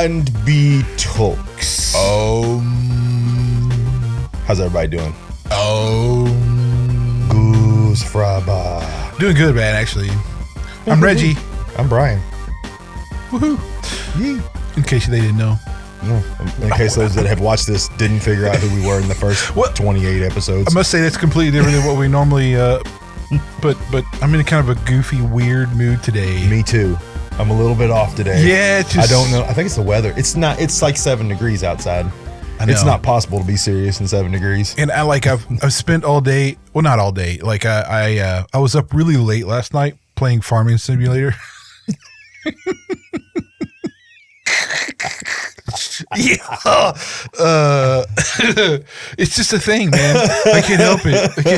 And B Talks. How's everybody doing? Goose Fraba. Doing good, man, actually. I'm Reggie. I'm Brian. Woohoo. Yeah. In case they didn't know. No, in case those that have watched this didn't figure out who we were in the first 28 episodes. I must say that's completely different than what we normally, but I'm in kind of a goofy, weird mood today. Me too. I'm a little bit off today. Yeah, I don't know. I think it's the weather. It's like 7 degrees outside. I know. It's not possible to be serious in 7 degrees. And I've spent all day, well, not all day. Like I was up really late last night playing Farming Simulator. Yeah, it's just a thing, man. I can't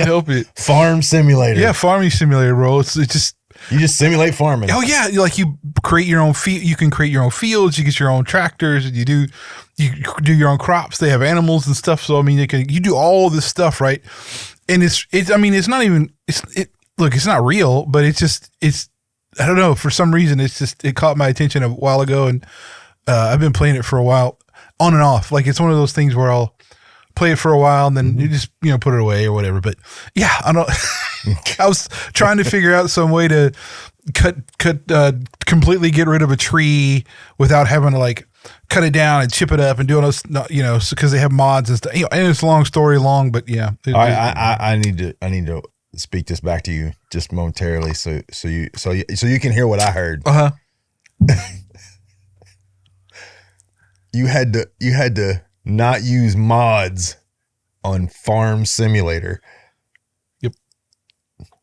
help it. Farm Simulator. Yeah, Farming Simulator, bro. It's just you just simulate farming. Oh yeah, like you create your own you can create your own fields. You get your own tractors. You do your own crops. They have animals and stuff. So I mean, you do all this stuff, right? And it's not real, but it's I don't know, for some reason it caught my attention a while ago, and I've been playing it for a while, on and off. Like it's one of those things where I'll play it for a while and then you just put it away or whatever. But yeah, I don't. I was trying to figure out some way to completely get rid of a tree without having to like cut it down and chip it up and doing those, because they have mods and stuff. And it's a long story, but yeah. I need to speak this back to you just momentarily, so you can hear what I heard. You had to not use mods on Farm Simulator. Yep.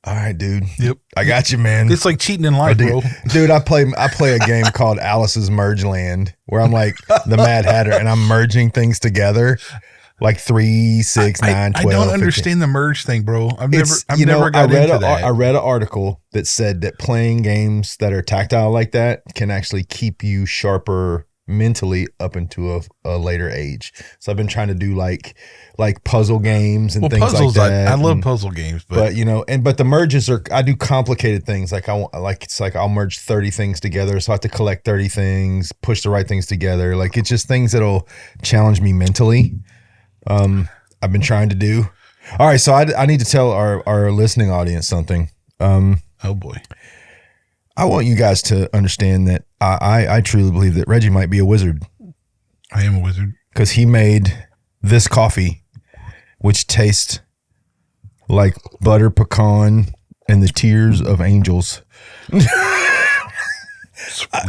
All right, dude. Yep. I got you, man. It's like cheating in life, bro. Dude, I play a game called Alice's Merge Land where I'm like the Mad Hatter and I'm merging things together. Like 3, 6, 9, 12. I don't 15. understand the merge thing, bro. I've never got into that. I read an article that said that playing games that are tactile like that can actually keep you sharper mentally up into a later age. So I've been trying to do like puzzle games and things puzzles, like that. I love puzzle games, but the merges I do complicated things. I'll merge 30 things together, so I have to collect 30 things, push the right things together. Like it's just things that'll challenge me mentally. I've been trying to do. All right, so I need to tell our listening audience something. Oh boy. I want you guys to understand that I truly believe that Reggie might be a wizard. I am a wizard. Because he made this coffee, which tastes like butter pecan and the tears of angels.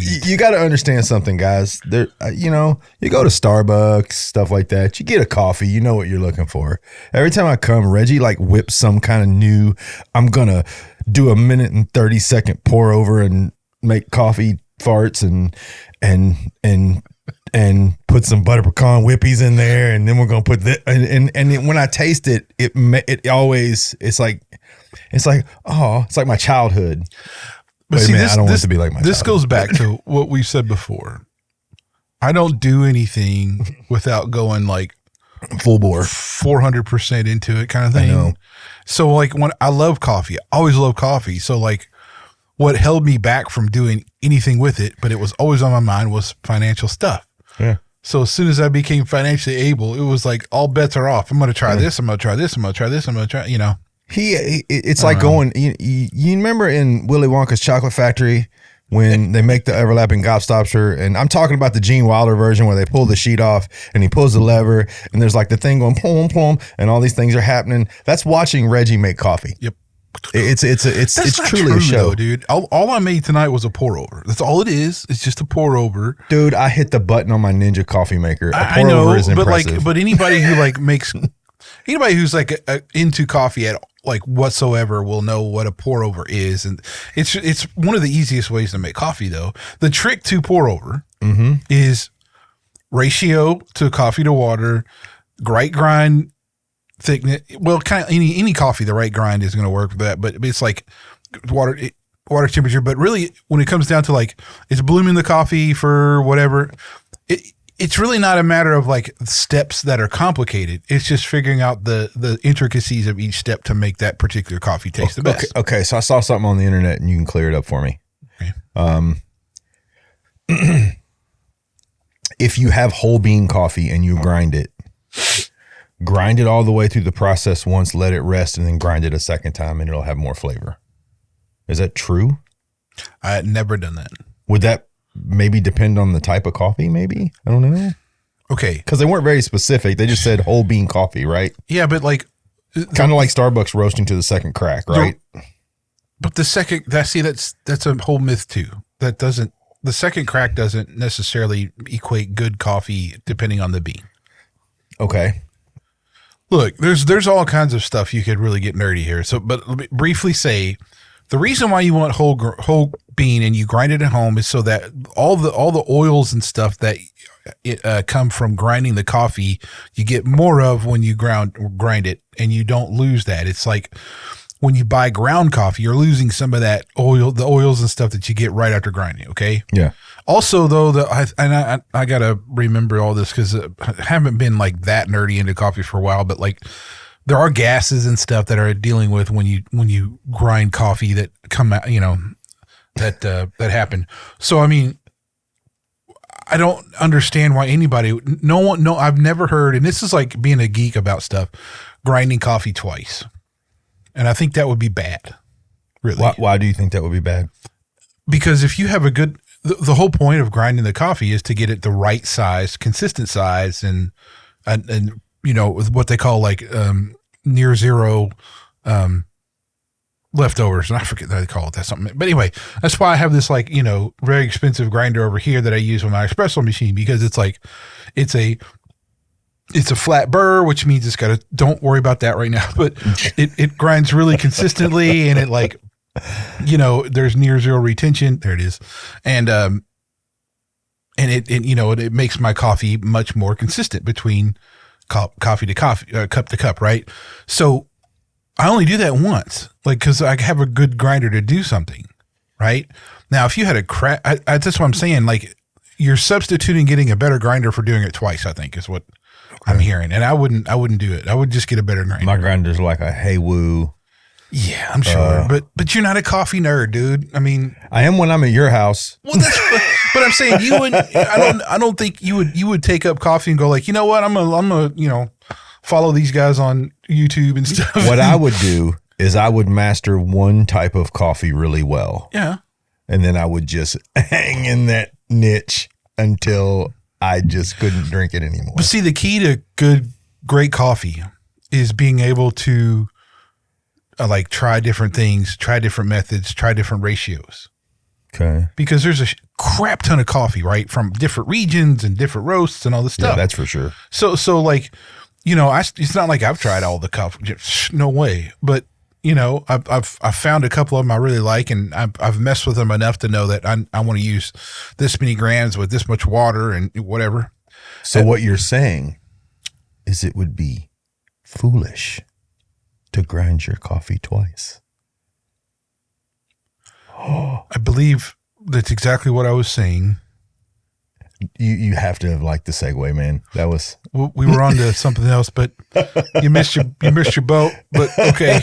You got to understand something, guys. There, you go to Starbucks, stuff like that. You get a coffee, you know what you're looking for. Every time I come, Reggie whips some kind of new. I'm gonna do a 1 and 30-second pour over and make coffee farts and put some butter pecan whippies in there, and then we're gonna put that. And when I taste it, it's like my childhood. But see, I don't want it to be like my This childhood. goes back to what we said before. I don't do anything without going like full bore, 400% into it, kind of thing. I know. So like when I love coffee, I always love coffee. So like what held me back from doing anything with it, but it was always on my mind, was financial stuff. Yeah. So as soon as I became financially able, it was like all bets are off. I'm going to try this. I'm going to try this. I'm going to try this. I'm going to try, It's like going. You remember in Willy Wonka's Chocolate Factory when they make the overlapping gobstopper, and I'm talking about the Gene Wilder version where they pull the sheet off and he pulls the lever and there's like the thing going plum plum and all these things are happening. That's watching Reggie make coffee. Yep. It's truly a show, though, dude. All I made tonight was a pour over. That's all it is. It's just a pour over. Dude, I hit the button on my Ninja coffee maker. I know, over is impressive. But anybody who makes anybody who's into coffee at whatsoever will know what a pour over is, and it's one of the easiest ways to make coffee. Though the trick to pour over is ratio to coffee to water, right grind thickness. Well, kind of any coffee, the right grind is going to work for that. But it's like water temperature. But really, when it comes down to it's blooming the coffee for whatever, it's really not a matter of steps that are complicated. It's just figuring out the intricacies of each step to make that particular coffee taste the best. Okay. So I saw something on the internet and you can clear it up for me. Okay. if you have whole bean coffee and you grind it all the way through the process once, let it rest, and then grind it a second time, and it'll have more flavor. Is that true? I had never done that. Would that maybe depend on the type of coffee? Maybe, I don't know. Okay, because they weren't very specific. They just said whole bean coffee, right? Yeah, but like kind of like Starbucks roasting to the second crack, right? But the second that's a whole myth too. The second crack doesn't necessarily equate good coffee depending on the bean. Okay. Look, there's all kinds of stuff you could really get nerdy here. So, but let me briefly say, the reason why you want whole bean and you grind it at home is so that all the oils and stuff that come from grinding the coffee, you get more of when you grind it, and you don't lose that. It's like when you buy ground coffee, you're losing some of that oil, the oils and stuff that you get right after grinding. Okay. Yeah. Also, though, I gotta remember all this because I haven't been like that nerdy into coffee for a while, but like there are gases and stuff that are dealing with when you grind coffee that come out, that happen. So I mean, I don't understand why I've never heard, and this is like being a geek about stuff, grinding coffee twice, and I think that would be bad. Really, why do you think that would be bad? Because if you have a good the whole point of grinding the coffee is to get it the right size, consistent size, and with what they call like near zero leftovers. And I forget what they call it. That's something. But anyway, that's why I have this like, very expensive grinder over here that I use on my espresso machine, because it's like, it's a flat burr, which means don't worry about that right now, but it grinds really consistently, and it like, there's near zero retention. There it is. And it makes my coffee much more consistent between coffee to coffee, cup to cup. Right. So I only do that once, like, cause I have a good grinder to do something. Right now, if you had a crack, that's what I'm saying. Like, you're substituting getting a better grinder for doing it twice, I think is what I'm hearing. And I wouldn't do it. I would just get a better grinder. My grinder's like a hey woo. Yeah, I'm sure, but you're not a coffee nerd, dude. I mean, I am when I'm at your house. Well, but I'm saying you would. I don't think you would take up coffee and go like, you know what, I'm gonna follow these guys on YouTube and stuff. What I would do is I would master one type of coffee really well. Yeah, and then I would just hang in that niche until I just couldn't drink it anymore. But see, the key to great coffee is being able to like try different things, try different methods, try different ratios. Okay. Because there's a crap ton of coffee, right? From different regions and different roasts and all this stuff. Yeah, that's for sure. So like, it's not like I've tried all the coffee. No way. But, I've found a couple of them I really like, and I've messed with them enough to know that I want to use this many grams with this much water and whatever. So what you're saying is it would be foolish to grind your coffee twice. I believe that's exactly what I was saying. You have to have liked the segue, man. That was we were on to something else, but you missed your boat. But okay,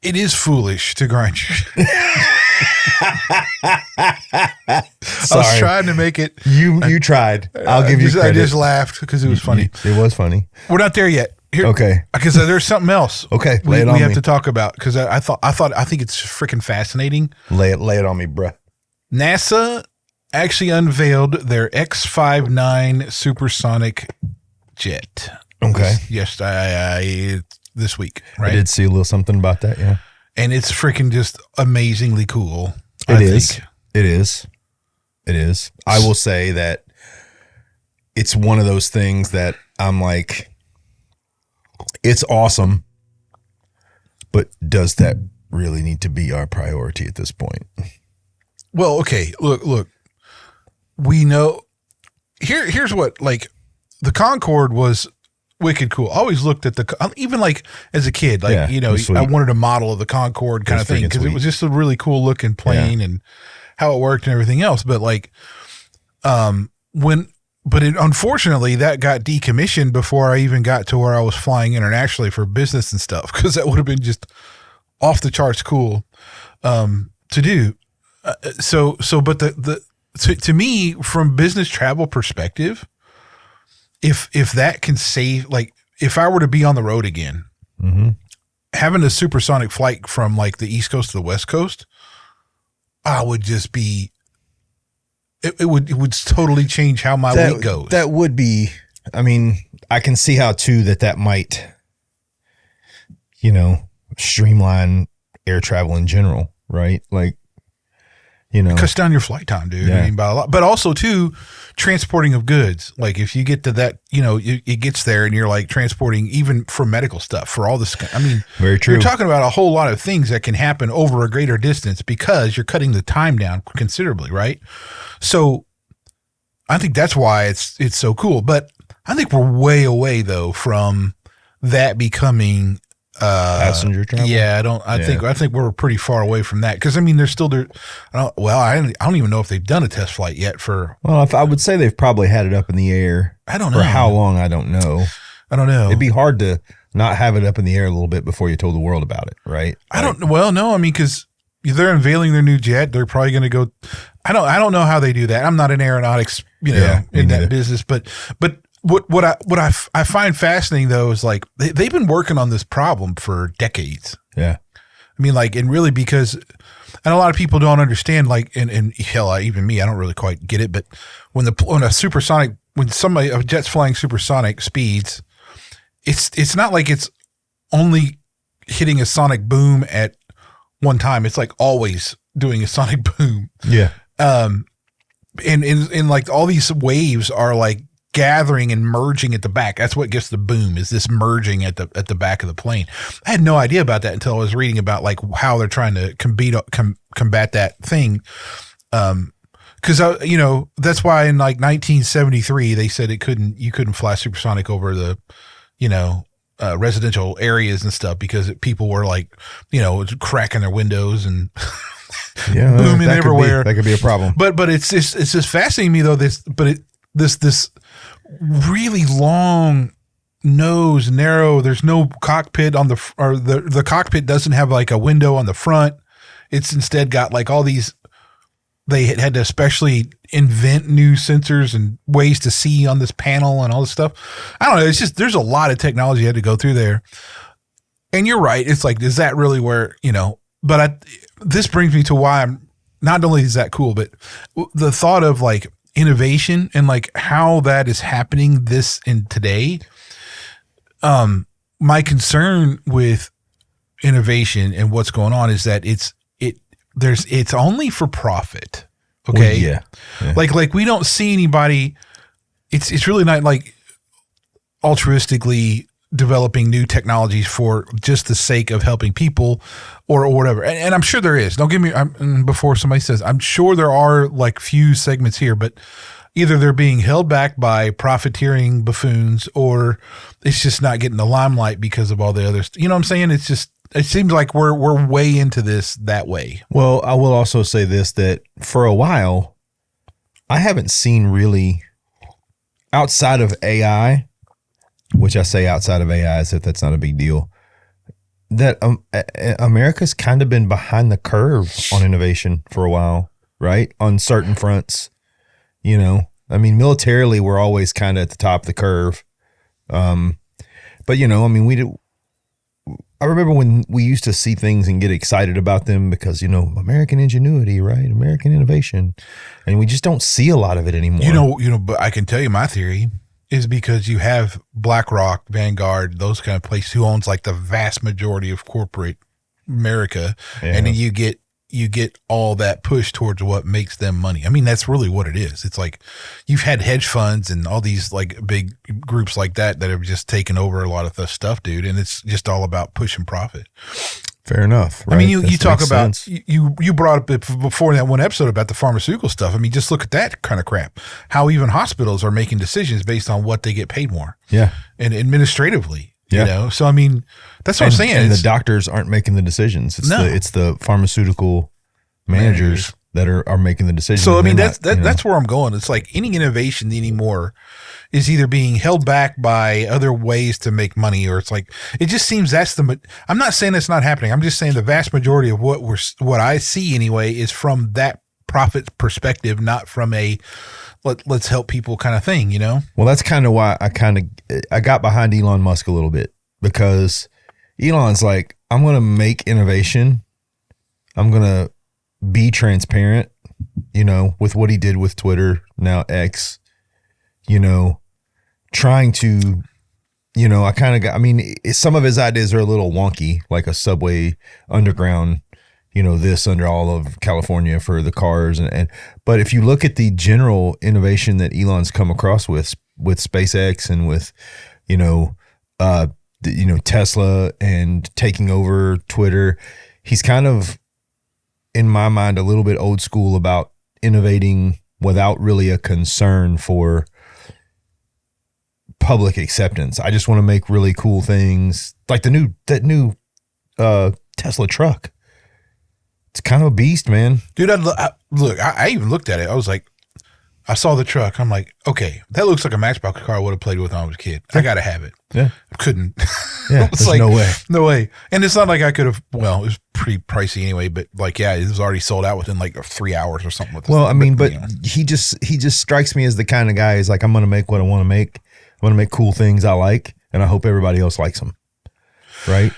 it is foolish to grind your. I was trying to make it. You tried. I'll give you credit. I just laughed because it was funny. It was funny. We're not there yet. Here, okay. Because there's something else. Okay. We have to talk about, because I think it's freaking fascinating. Lay it on me, bruh. NASA actually unveiled their X-59 supersonic jet. Okay. This week. Right? I did see a little something about that. Yeah. And it's freaking just amazingly cool. It is. I will say that it's one of those things that I'm like, it's awesome, but does that really need to be our priority at this point? Well, okay. Look, we know here's what, like, the Concorde was wicked cool. I always looked at even like as a kid, like, I wanted a model of the Concorde kind of thing, because it was just a really cool looking plane and how it worked and everything else. But like, unfortunately that got decommissioned before I even got to where I was flying internationally for business and stuff, because that would have been just off the charts cool to do. But to me, from business travel perspective, if that can save, like, if I were to be on the road again, having a supersonic flight from like the East Coast to the West Coast, I would just be, it would totally change how my week goes. That would be, I mean, I can see how too that might, streamline air travel in general, right? Like, cuts down your flight time, dude. Yeah. I mean, by a lot, but also too, transporting of goods. Like if you get to that, it gets there and you're like transporting even for medical stuff, for all this. I mean, very true. You're talking about a whole lot of things that can happen over a greater distance because you're cutting the time down considerably, right? So I think that's why it's so cool. But I think we're way away though from that becoming passenger travel. Yeah, I think we're pretty far away from that because I mean there's still I don't even know if they've done a test flight yet for. Well, I would say they've probably had it up in the air. I don't know for how long. I don't know. It'd be hard to not have it up in the air a little bit before you told the world about it, right? No, I mean because they're unveiling their new jet. They're probably going to go. I don't know how they do that. I'm not an aeronautics, in that business, but. What I find fascinating though is like they've been working on this problem for decades. Yeah, I mean like and really because and a lot of people don't understand like and hell even me I don't really quite get it, but when a jet's flying supersonic speeds, it's not like it's only hitting a sonic boom at one time. It's like always doing a sonic boom. Yeah. And like all these waves are like gathering and merging at the back. That's what gets the boom, is this merging at the back of the plane. I had no idea about that until I was reading about like how they're trying to combat that thing. Cause that's why in like 1973, they said you couldn't fly supersonic over the, residential areas and stuff because people were like, cracking their windows and booming everywhere. That could be a problem. But it's just fascinating to me though, this really long nose, narrow. There's no cockpit the cockpit doesn't have like a window on the front. It's instead got like all these. They had to especially invent new sensors and ways to see on this panel and all this stuff. I don't know. It's just there's a lot of technology you had to go through there. And you're right. It's like, is that really where But this brings me to why I'm not only is that cool, but the thought of like innovation and like how that is happening in today. My concern with innovation and what's going on is that it's only for profit. Okay. Well, yeah. Like we don't see anybody. It's really not like altruistically developing new technologies for just the sake of helping people or whatever. And I'm sure there is. Don't get me before somebody says, I'm sure there are like few segments here, but either they're being held back by profiteering buffoons or it's just not getting the limelight because of all the others. You know what I'm saying? It's just, it seems like we're way into this that way. Well, I will also say this, that for a while, I haven't seen really outside of AI, which I say outside of AI as if that's not a big deal, that America's kind of been behind the curve on innovation for a while, right? On certain fronts, I mean, militarily, we're always kind of at the top of the curve. But, I mean, I remember when we used to see things and get excited about them because, American ingenuity, right? American innovation. And we just don't see a lot of it anymore. But I can tell you my theory is because you have BlackRock, Vanguard, those kind of places who owns like the vast majority of corporate America. Yeah. And then you get all that push towards what makes them money. I mean, that's really what it is. It's like you've had hedge funds and all these like big groups like that have just taken over a lot of the stuff, dude. And it's just all about pushing profit. Fair enough. Right? I mean, you talk about, you brought up before in that one episode about the pharmaceutical stuff. I mean, just look at that kind of crap. How even hospitals are making decisions based on what they get paid more. Yeah. And administratively. Yeah. So, I mean, that's what I'm saying. And the doctors aren't making the decisions. It's the pharmaceutical managers that are making the decision. So I mean that's where I'm going. It's like any innovation anymore is either being held back by other ways to make money, or it's like it just seems I'm not saying it's not happening. I'm just saying the vast majority of what I see anyway is from that profit perspective, not from a let's help people kind of thing, you know? Well, that's kind of why I got behind Elon Musk a little bit, because Elon's like, I'm going to make innovation. I'm going to be transparent, you know, with what he did with Twitter, now X, you know, trying to, you know, some of his ideas are a little wonky, like a subway underground, you know, this under all of California for the cars. But if you look at the general innovation that Elon's come across with SpaceX and with, you know, Tesla and taking over Twitter, he's kind of, in my mind, a little bit old school about innovating without really a concern for public acceptance. I just want to make really cool things, like that new Tesla truck. It's kind of a beast, man. Dude, I even looked at it. I was like, I saw the truck. I'm like, okay, that looks like a Matchbox car I would have played with when I was a kid. I got to have it. Yeah. I couldn't. Yeah, there's like, no way. No way. And it's not like I could have, well, it was pretty pricey anyway, but like, yeah, it was already sold out within like 3 hours or something. Well, I mean, but you know. he just strikes me as the kind of guy who's like, I'm going to make what I want to make. I'm going to make cool things I like, and I hope everybody else likes them. Right?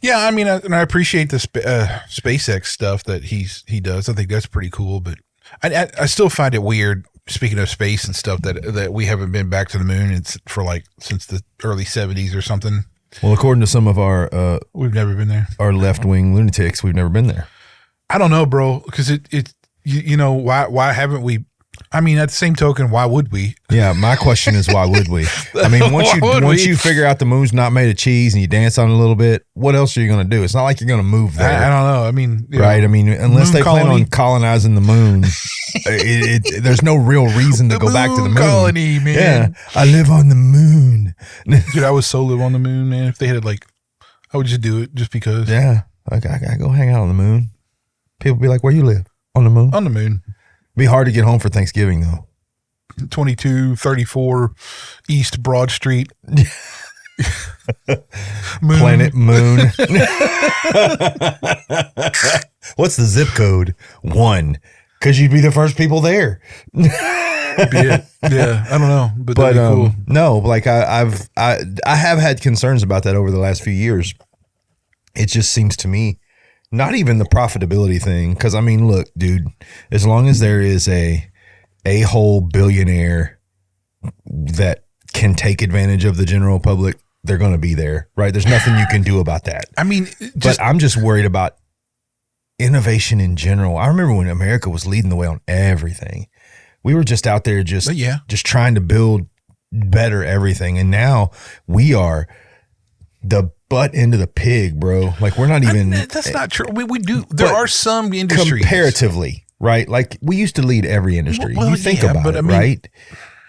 Yeah, I mean, and I appreciate the SpaceX stuff that he does. I think that's pretty cool, but I still find it weird, speaking of space and stuff, that we haven't been back to the moon since the early 70s or something. Well, according to some of our we've never been there. Our left-wing lunatics, we've never been there. I don't know, bro, because you know, why haven't we? I mean, at the same token, why would we? Yeah, my question is, why would we? I mean, once you figure out the moon's not made of cheese and you dance on it a little bit, what else are you going to do? It's not like you're going to move there. I don't know. I mean, right? I mean, unless they plan on colonizing the moon, there's no real reason to go back to the moon. Colony, man. Yeah, I live on the moon. Dude, I would so live on the moon, man. If they had I would just do it just because. Yeah, I gotta go hang out on the moon. People be like, where you live? On the moon? On the moon. Be hard to get home for Thanksgiving, though. 2234 East Broad Street. Moon. Planet Moon. What's the zip code? 1. Because you'd be the first people there. Yeah, I don't know, but that'd be cool. No, like I have had concerns about that over the last few years. It just seems to me, not even the profitability thing, because I mean, look, dude, as long as there is a whole billionaire that can take advantage of the general public, they're going to be there, right? There's nothing you can do about that. I mean, but I'm just worried about innovation in general. I remember when America was leading the way on everything. We were just out there just trying to build better everything, and now we are the butt end of the pig, bro. Like, we're not even. That's not true. We do. There are some industries comparatively, right? Like, we used to lead every industry. You think about it, right?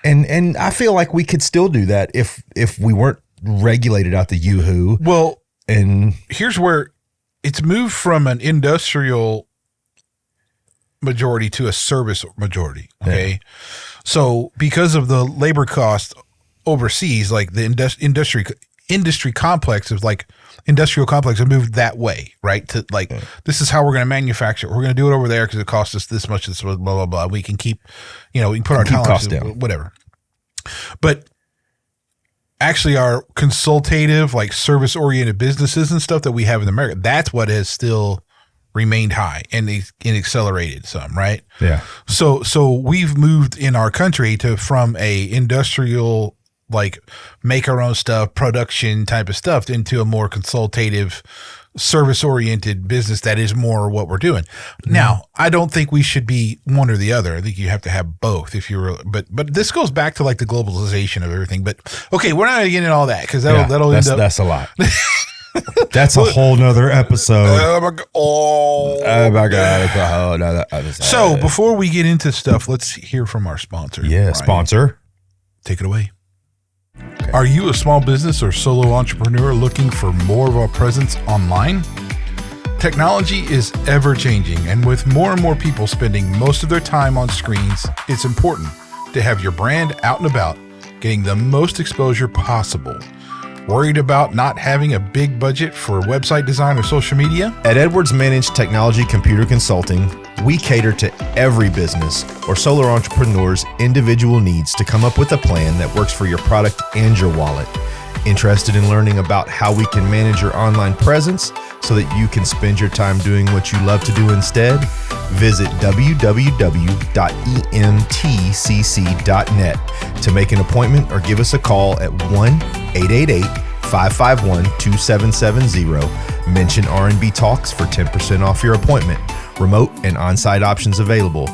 And I feel like we could still do that if we weren't regulated out the yoo-hoo. Well, and here's where it's moved from an industrial majority to a service majority. Okay, yeah. So because of the labor cost overseas, like the industry complex is like industrial complex have moved that way, right? To like, this is how we're going to manufacture. We're going to do it over there because it costs us this much, blah, blah, blah. We can keep, we can put our costs down, whatever. But actually our consultative, like service oriented businesses and stuff that we have in America, that's what has still remained high and accelerated some, right? Yeah. So we've moved in our country from a industrial, like make our own stuff, production type of stuff into a more consultative, service oriented business that is more what we're doing. Now, I don't think we should be one or the other. I think you have to have both if you're, but this goes back to like the globalization of everything. But okay, we're not going to get into all that because that'll end up. That's a lot. That's a whole nother episode. Oh my God. It's a whole nother episode. So before we get into stuff, let's hear from our sponsor. Yeah, Ryan. Sponsor. Take it away. Okay. Are you a small business or solo entrepreneur looking for more of a presence online? Technology is ever changing, and with more and more people spending most of their time on screens, it's important to have your brand out and about, getting the most exposure possible. Worried about not having a big budget for website design or social media? At Edwards Managed Technology Computer Consulting, we cater to every business or solar entrepreneur's individual needs to come up with a plan that works for your product and your wallet. Interested in learning about how we can manage your online presence so that you can spend your time doing what you love to do instead? Visit www.emtcc.net to make an appointment or give us a call at 1-888-551-2770. Mention R&B Talks for 10% off your appointment. Remote and on-site options available.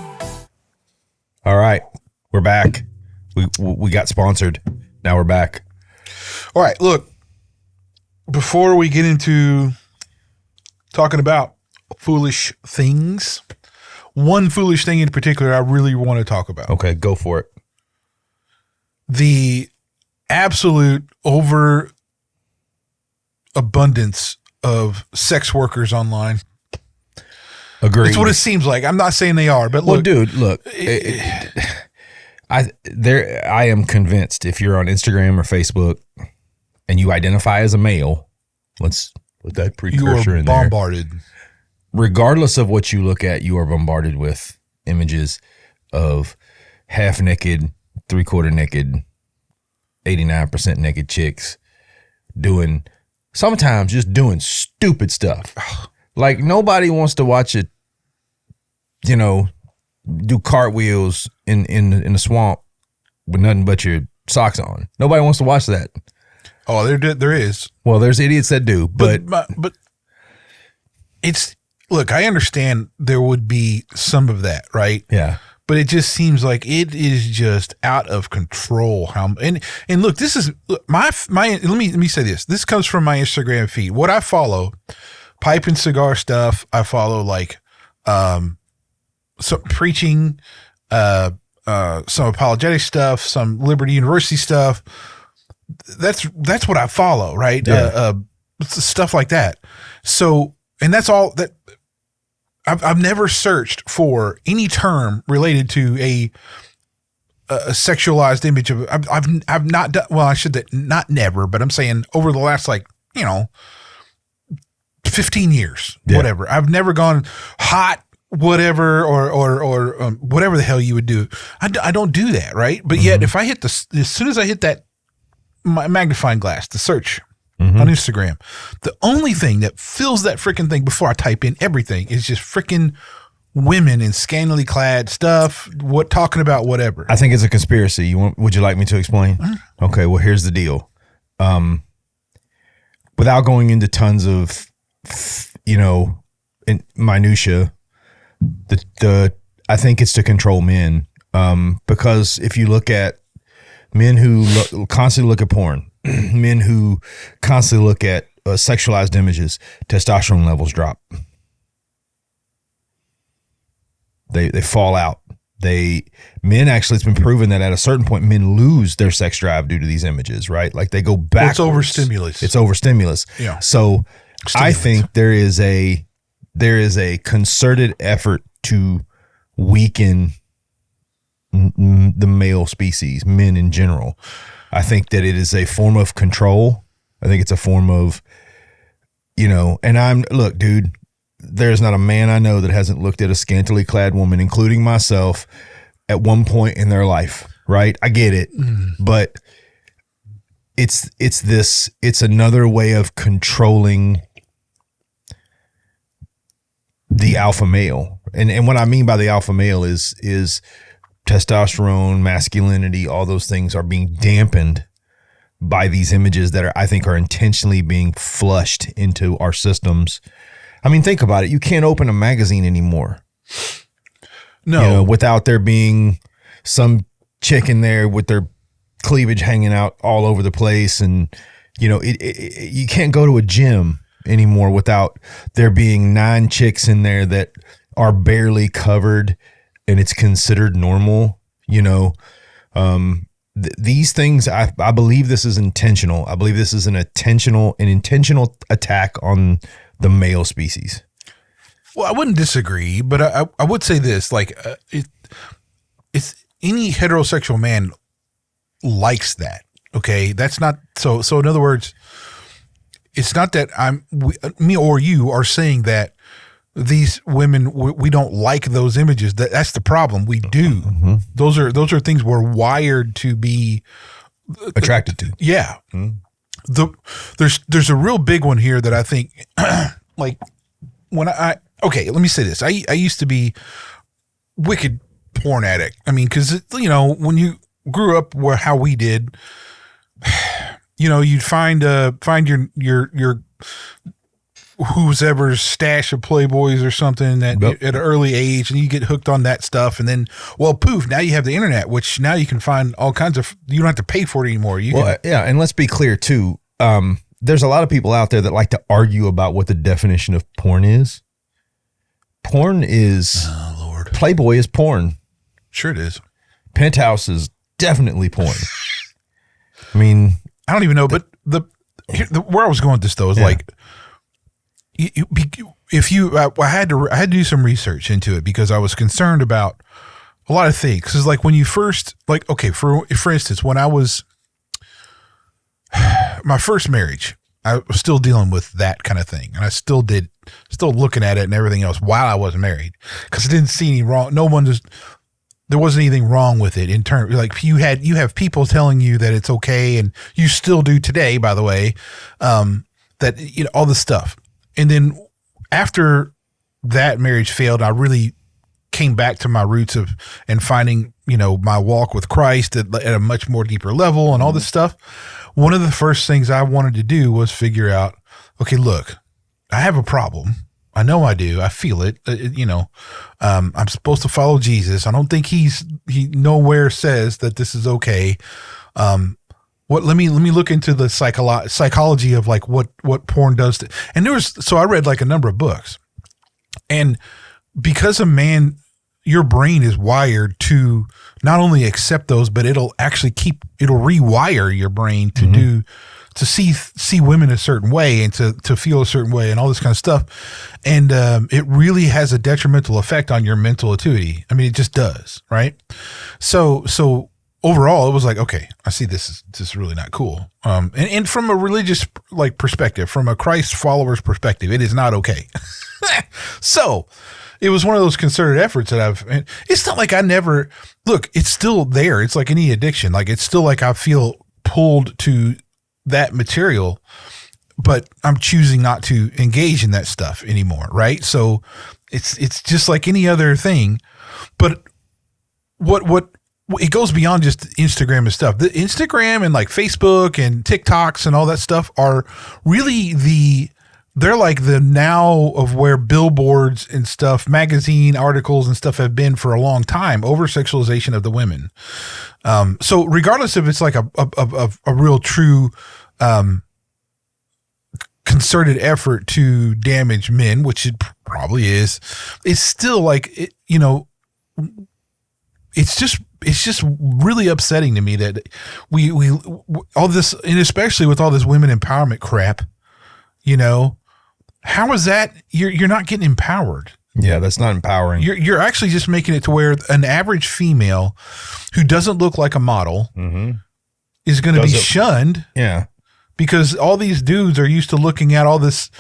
All right, we're back. We got sponsored. Now we're back. All right, look, before we get into talking about foolish things, one foolish thing in particular I really want to talk about. Okay, go for it. The absolute overabundance of sex workers online. Agreed. That's what it seems like. I'm not saying they are, but look. Well, dude, look. I am convinced if you're on Instagram or Facebook and you identify as a male, let's put that precursor in there. You are bombarded. Regardless of what you look at, you are bombarded with images of half naked, 3/4 naked, 89% naked chicks sometimes just doing stupid stuff. Like nobody wants to watch it, do cartwheels in the swamp with nothing but your socks on. Nobody wants to watch that. Oh, there is. Well, there's idiots that do, but it's, look, I understand there would be some of that, right? Yeah. But it just seems like it is just out of control. And look, this is my let me say this. This comes from my Instagram feed. What I follow, pipe and cigar stuff. I follow like some preaching, some apologetic stuff, some Liberty University stuff. That's what I follow, right? Yeah. Stuff like that. So, and that's all that I've never searched for any term related to a sexualized image of. I've not done. Well, I should not never, but I'm saying over the last 15 years, whatever. I've never gone hot, whatever, or whatever the hell you would do. I don't do that, right? But yet, if I hit as soon as I hit that magnifying glass, the search on Instagram, the only thing that fills that freaking thing before I type in everything is just freaking women in scantily clad stuff, talking about whatever. I think it's a conspiracy. Would you like me to explain? Okay, well, here's the deal. Without going into tons of, in minutia, I think it's to control men. Because if you look at men who constantly look at porn, men who constantly look at sexualized images, testosterone levels drop. They fall out. Men actually, it's been proven that at a certain point, men lose their sex drive due to these images, right? Like they go back. It's overstimulus. It's overstimulus. Yeah. So I think there is a concerted effort to weaken the male species, men in general. I think that it is a form of control. I think it's a form of, look, dude, there's not a man I know that hasn't looked at a scantily clad woman, including myself, at one point in their life, right? I get it. But it's another way of controlling the alpha male. And what I mean by the alpha male is testosterone, masculinity, all those things are being dampened by these images that I think are intentionally being flushed into our systems. I mean, think about it. You can't open a magazine anymore. No. Without there being some chick in there with their cleavage hanging out all over the place. And, you can't go to a gym anymore without there being 9 chicks in there that are barely covered and it's considered normal. These things, I believe this is intentional. I believe this is an intentional attack on the male species. Well, I wouldn't disagree, but I would say this, like, it's any heterosexual man likes that. Okay. That's not so in other words, it's not that me or you are saying that these women, we don't like those images. That's the problem. We do. Mm-hmm. Those are things we're wired to be attracted to. Yeah. Mm-hmm. There's a real big one here that I think, like, when okay, let me say this. I used to be wicked porn addict. I mean, because, you know, when you grew up how we did, you know, you'd find your who's ever's stash of Playboys or something at an early age, and you get hooked on that stuff, and then, well, poof, now you have the internet, which now you can find all kinds of, you don't have to pay for it anymore. Yeah, and let's be clear too. There's a lot of people out there that like to argue about what the definition of porn is. Porn is, oh, Lord. Playboy is porn. Sure it is. Penthouse is definitely porn. I mean, I don't even know, but where I was going with this though is like, if you, I had to do some research into it because I was concerned about a lot of things. Because like when you first, like, okay, for instance, when I was my first marriage, I was still dealing with that kind of thing, and I still looking at it and everything else while I wasn't married because I didn't see any wrong. There wasn't anything wrong with it in terms, like, you have people telling you that it's okay, and you still do today, by the way, that, you know, all this stuff. And then after that marriage failed, I really came back to my roots and finding, you know, my walk with Christ at a much more deeper level and all this stuff. One of the first things I wanted to do was figure out, okay, look, I have a problem. I know I do. I feel it. You know, I'm supposed to follow Jesus. I don't think he nowhere says that this is okay. Let me look into the psychology of like what porn does to, and so I read like a number of books, and because a man, your brain is wired to not only accept those, but it'll rewire your brain to mm-hmm. to see women a certain way and to feel a certain way and all this kind of stuff. And it really has a detrimental effect on your mental acuity. I mean, it just does. Right. So overall, it was like, okay, I see this is really not cool. And from a religious like perspective, from a Christ follower's perspective, it is not okay. So it was one of those concerted efforts that it's not like I never, look, it's still there. It's like any addiction. Like, it's still like I feel pulled to that material, but I'm choosing not to engage in that stuff anymore. Right. So it's just like any other thing, but what it goes beyond just Instagram and stuff. The Instagram and like Facebook and TikToks and all that stuff are really they're like the now of where billboards and stuff, magazine articles and stuff have been for a long time, over sexualization of the women. So regardless if it's like a real true, concerted effort to damage men, which it probably is, it's still like, you know, it's just really upsetting to me that we all this, and especially with all this women empowerment crap, you know, how is that you're not getting empowered? Yeah, that's not empowering. You're actually just making it to where an average female who doesn't look like a model mm-hmm. is going to be shunned. Yeah. Because all these dudes are used to looking at all these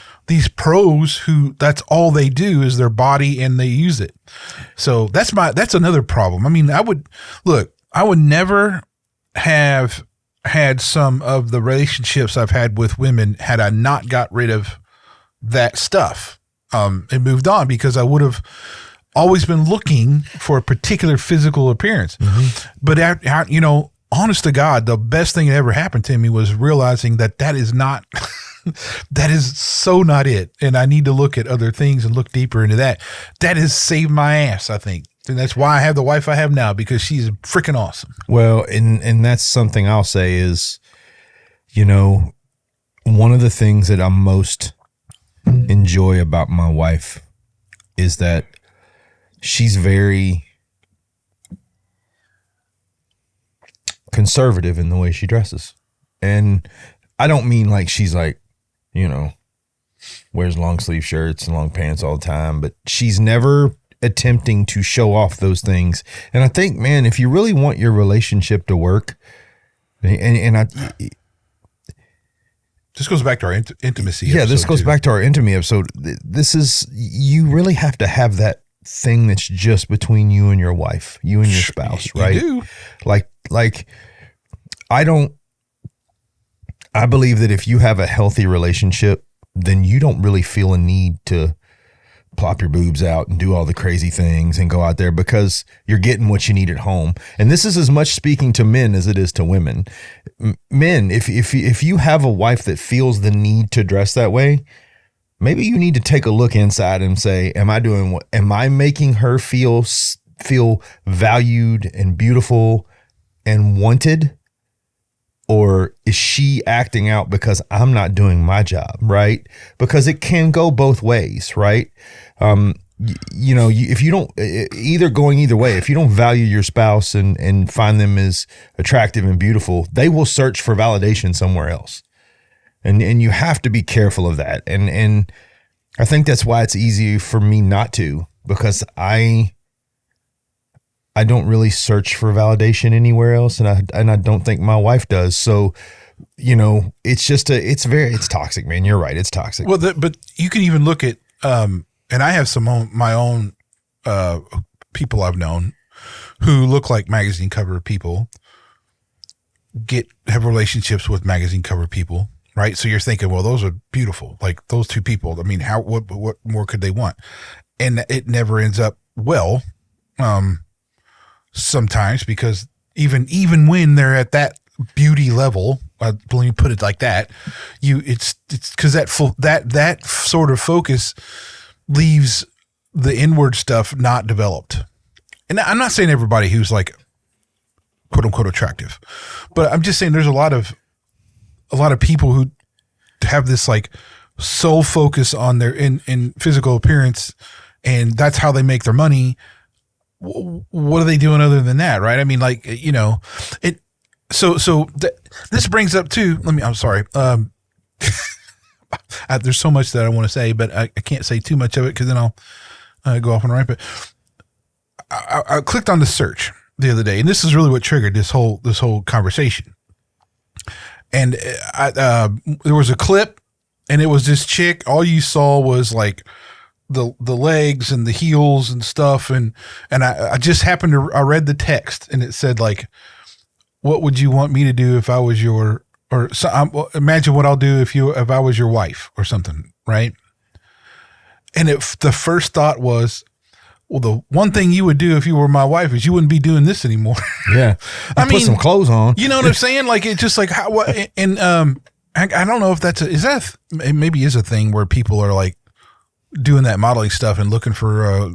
pros who that's all they do is their body and they use it. So that's another problem. I mean, I would never have had some of the relationships I've had with women had I not got rid of that stuff and moved on, because I would have always been looking for a particular physical appearance. Mm-hmm. But you know, honest to God, the best thing that ever happened to me was realizing that is not, that is so not it. And I need to look at other things and look deeper into that. That has saved my ass, I think. And that's why I have the wife I have now, because she's freaking awesome. Well, and that's something I'll say is, you know, one of the things that I'm most enjoy about my wife is that she's very conservative in the way she dresses. And I don't mean like she's like, you know, wears long sleeve shirts and long pants all the time, but she's never attempting to show off those things. And I think, man, if you really want your relationship to work, this goes back to our intimacy. Yeah, this goes back to our intimacy episode. This is, you really have to have that thing that's just between you and your wife, you and your spouse, right? You do. Like, I believe that if you have a healthy relationship, then you don't really feel a need to plop your boobs out and do all the crazy things and go out there, because you're getting what you need at home. And this is as much speaking to men as it is to women. Men, if you have a wife that feels the need to dress that way, maybe you need to take a look inside and say, am I making her feel valued and beautiful and wanted? Or is she acting out because I'm not doing my job, right? Because it can go both ways, right? If you don't, going either way, if you don't value your spouse and find them as attractive and beautiful, they will search for validation somewhere else. And you have to be careful of that. And I think that's why it's easy for me not to, because I don't really search for validation anywhere else. And I don't think my wife does. So, it's toxic, man. You're right. It's toxic. Well, but you can even look at, and I have my own people I've known who look like magazine cover people, have relationships with magazine cover people, right? So you're thinking, well, those are beautiful. Like those two people. I mean, what more could they want? And it never ends up well. Sometimes, because even when they're at that beauty level, let me put it like that, it's because that sort of focus leaves the inward stuff not developed. And I'm not saying everybody who's like quote unquote attractive, but I'm just saying there's a lot of people who have this like sole focus on their in physical appearance, and that's how they make their money. What are they doing other than that, right? I mean, like, it. So this brings up too. I'm sorry. There's so much that I want to say, but I can't say too much of it because then I'll go off on a rant. But I clicked on the search the other day, and this is really what triggered this whole conversation. And there was a clip, and it was this chick. All you saw was like the legs and the heels and stuff, and I just happened to, I read the text, and it said like, what would you want me to do if I was your, or so, imagine what I'll do if I was your wife or something, right? And the first thought was, well, the one thing you would do if you were my wife is you wouldn't be doing this anymore. Yeah. I mean, put some clothes on. You know what I'm saying? Like, it's just like, I don't know if maybe is a thing where people are like doing that modeling stuff and looking for,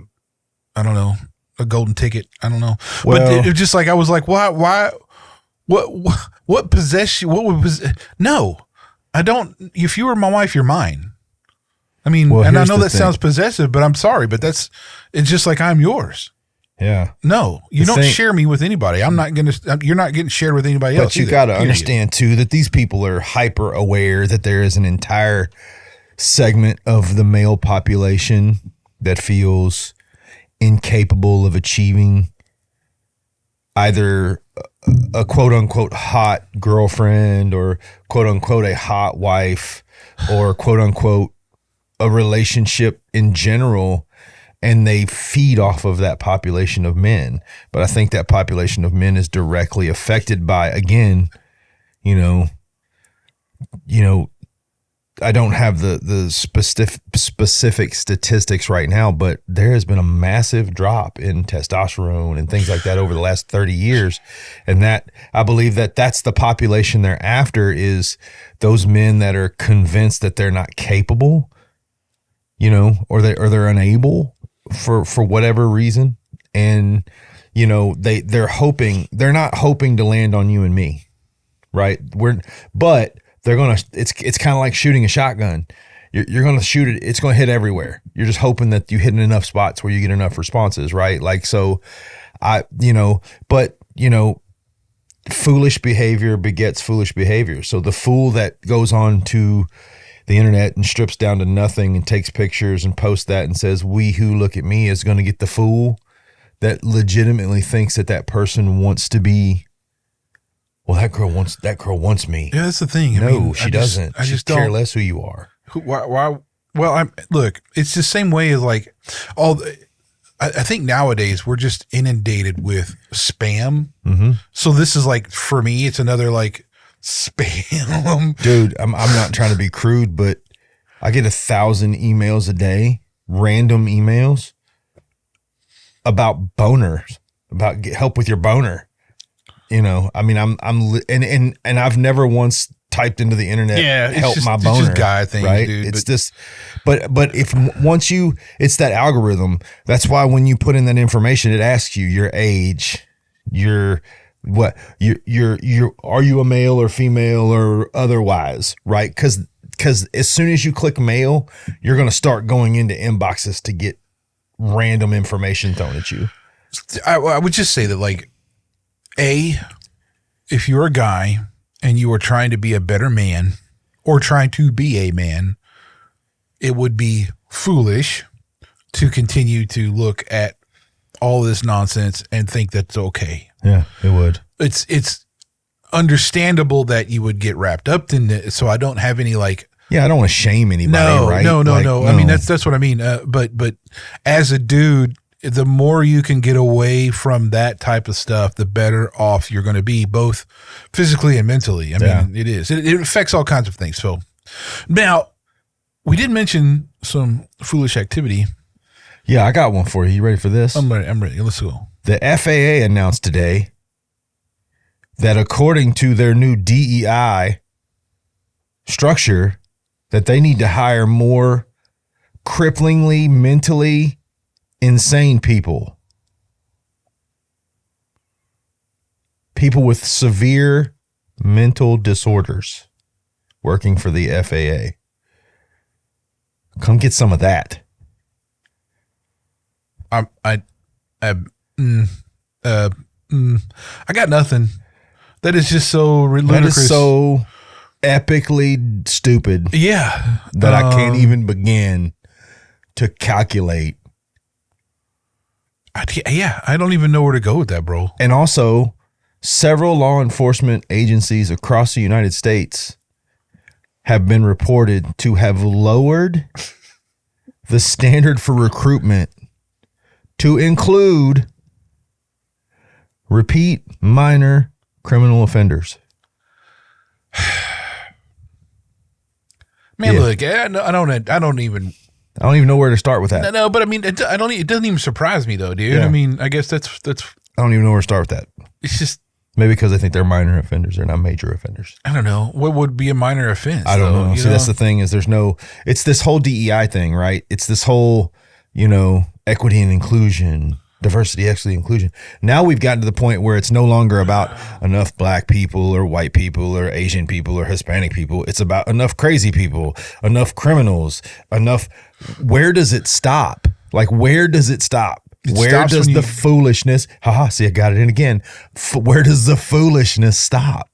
I don't know, a golden ticket. I don't know. Well, but it just like, I was like, why, what possess you? What would no, I don't. If you were my wife, you're mine. I mean, well, and I know that sounds possessive, but I'm sorry, but it's just like I'm yours. Yeah. No, you don't share me with anybody. You're not getting shared with anybody else. But you got to understand too that these people are hyper aware that there is an entire segment of the male population that feels incapable of achieving either a quote unquote hot girlfriend or quote unquote a hot wife or quote unquote a relationship in general, and they feed off of that population of men. But I think that population of men is directly affected by, again, I don't have the specific statistics right now, but there has been a massive drop in testosterone and things like that over the last 30 years. And that, I believe that's the population they're after, is those men that are convinced that they're not capable, or they're unable for whatever reason. And, they're not hoping to land on you and me. Right. But they're going to, it's kind of like shooting a shotgun. You're going to shoot it. It's going to hit everywhere. You're just hoping that you hit in enough spots where you get enough responses. Right. Like, so foolish behavior begets foolish behavior. So the fool that goes on to the internet and strips down to nothing and takes pictures and posts that and says, "We who look at me" is going to get the fool that legitimately thinks that person wants to be. Well, that girl wants me. Yeah, that's the thing. No, she doesn't. I just care less who you are. Why? Well, look, it's the same way as like I think nowadays we're just inundated with spam. Mm-hmm. So this is like, for me, it's another like spam. Dude, I'm not trying to be crude, but I get 1,000 emails a day, random emails about boners, about help with your boner. You know, I mean, and I've never once typed into the internet, help my boner. It's just guy thing, right? Dude, it's just, but if once it's that algorithm. That's why when you put in that information, it asks you your age, are you a male or female or otherwise, right? Because as soon as you click male, you're going to start going into inboxes to get random information thrown at you. I would just say that, like, if you're a guy and you are trying to be a better man or trying to be a man, it would be foolish to continue to look at all this nonsense and think that's okay. Yeah, it would. It's understandable that you would get wrapped up in it. So I don't have any like. Yeah, I don't want to shame anybody. Right? No. I mean, that's what I mean. But as a dude, the more you can get away from that type of stuff, the better off you're going to be, both physically and mentally. I mean, it is. It affects all kinds of things. So now, we did mention some foolish activity. Yeah, I got one for you. You ready for this? I'm ready. Let's go. The FAA announced today that according to their new DEI structure, that they need to hire more cripplingly mentally insane people with severe mental disorders working for the FAA. Come get some of that. I got nothing. That is just so ludicrous. That is so epically stupid. Yeah. That I can't even begin to calculate. I don't even know where to go with that, bro. And also, several law enforcement agencies across the United States have been reported to have lowered the standard for recruitment to include repeat minor criminal offenders. Man, look, I don't even know where to start with that. No, but I mean, it doesn't even surprise me though, dude. Yeah. I mean, I guess that's. I don't even know where to start with that. It's just maybe because I think they're minor offenders, they're not major offenders. I don't know what would be a minor offense. I don't know. See, that's the thing is it's this whole DEI thing, right? It's this whole, equity and inclusion, diversity, equity, inclusion. Now we've gotten to the point where it's no longer about enough black people or white people or Asian people or Hispanic people. It's about enough crazy people, enough criminals, enough. Where does it stop? Like, where does it stop? Where does the foolishness? See, I got it in again. Where does the foolishness stop?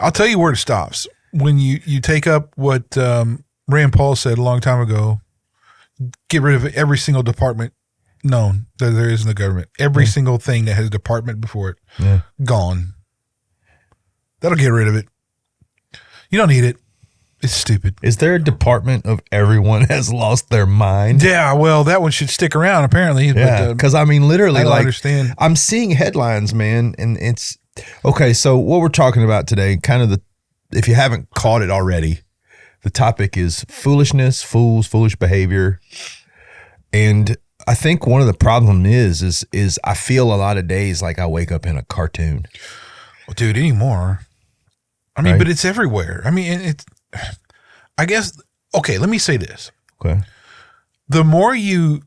I'll tell you where it stops. When you take up what Rand Paul said a long time ago, get rid of every single department known that there is in the government. Every single thing that has a department before it, gone. That'll get rid of it. You don't need it. It's stupid. Is there a department of everyone has lost their mind? Yeah, well, that one should stick around, apparently. Yeah, because I mean, literally, I understand. I'm seeing headlines, man, and it's okay. So what we're talking about today, kind of if you haven't caught it already, the topic is foolishness, fools, foolish behavior, and I think one of the problem is I feel a lot of days like I wake up in a cartoon. Well, dude, anymore. I mean, right? But it's everywhere. I mean, I guess, okay, let me say this. Okay. The more you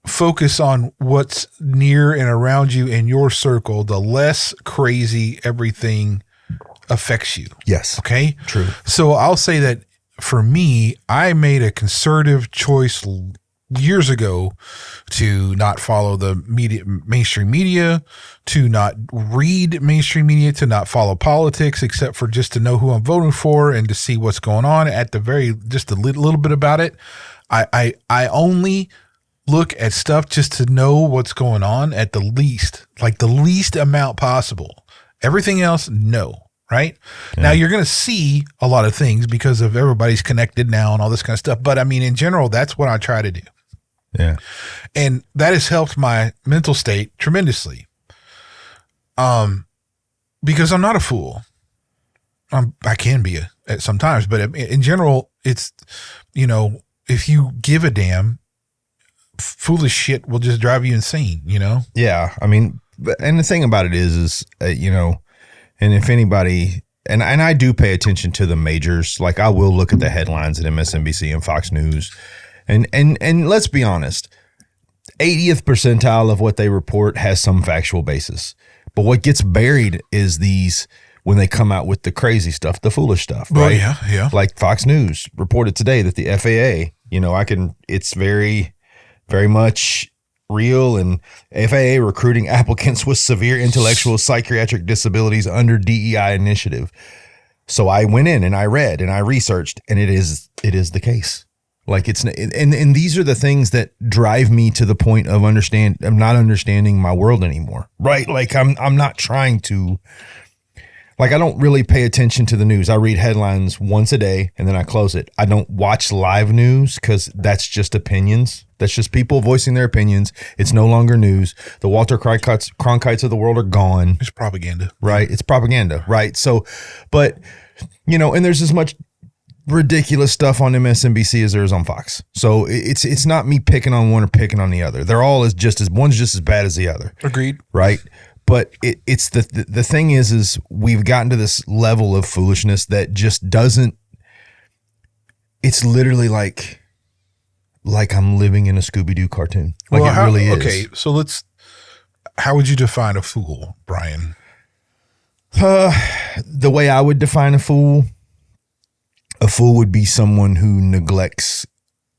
focus on what's near and around you in your circle, the less crazy everything affects you. Yes. Okay? True. So I'll say that for me, I made a concerted choice years ago to not follow the mainstream media, to not read mainstream media, to not follow politics, except for just to know who I'm voting for and to see what's going on at the just a little bit about it. I only look at stuff just to know what's going on at the least amount possible. Everything else, no. Right? Yeah. Now you're going to see a lot of things because of everybody's connected now and all this kind of stuff. But I mean, in general, that's what I try to do. Yeah. And that has helped my mental state tremendously. Because I'm not a fool. I can be sometimes, but in general, it's, if you give a damn, foolish shit will just drive you insane, Yeah. I mean, and the thing about it is, and if anybody, and I do pay attention to the majors, like I will look at the headlines at MSNBC and Fox News, and let's be honest, 80th percentile of what they report has some factual basis. But what gets buried is when they come out with the crazy stuff, the foolish stuff, right? Well, yeah. Like Fox News reported today that the FAA, it's very, very much real, and FAA recruiting applicants with severe intellectual psychiatric disabilities under DEI initiative. So I went in and I read and I researched, and it is the case. Like and these are the things that drive me to the point of I'm not understanding my world anymore. Right? Like I'm not trying to, like, I don't really pay attention to the news. I read headlines once a day and then I close it. I don't watch live news because that's just opinions. That's just people voicing their opinions. It's no longer news. The Walter Cronkites of the world are gone. It's propaganda. Right? It's propaganda. Right? So, but, and there's as much ridiculous stuff on MSNBC as there is on Fox. So it's not me picking on one or picking on the other. They're all one's just as bad as the other. Agreed. Right? But it's the thing is we've gotten to this level of foolishness that just doesn't, it's literally like I'm living in a Scooby-Doo cartoon. Like, well, it really is. Okay, so how would you define a fool, Brian? The way I would define a fool would be someone who neglects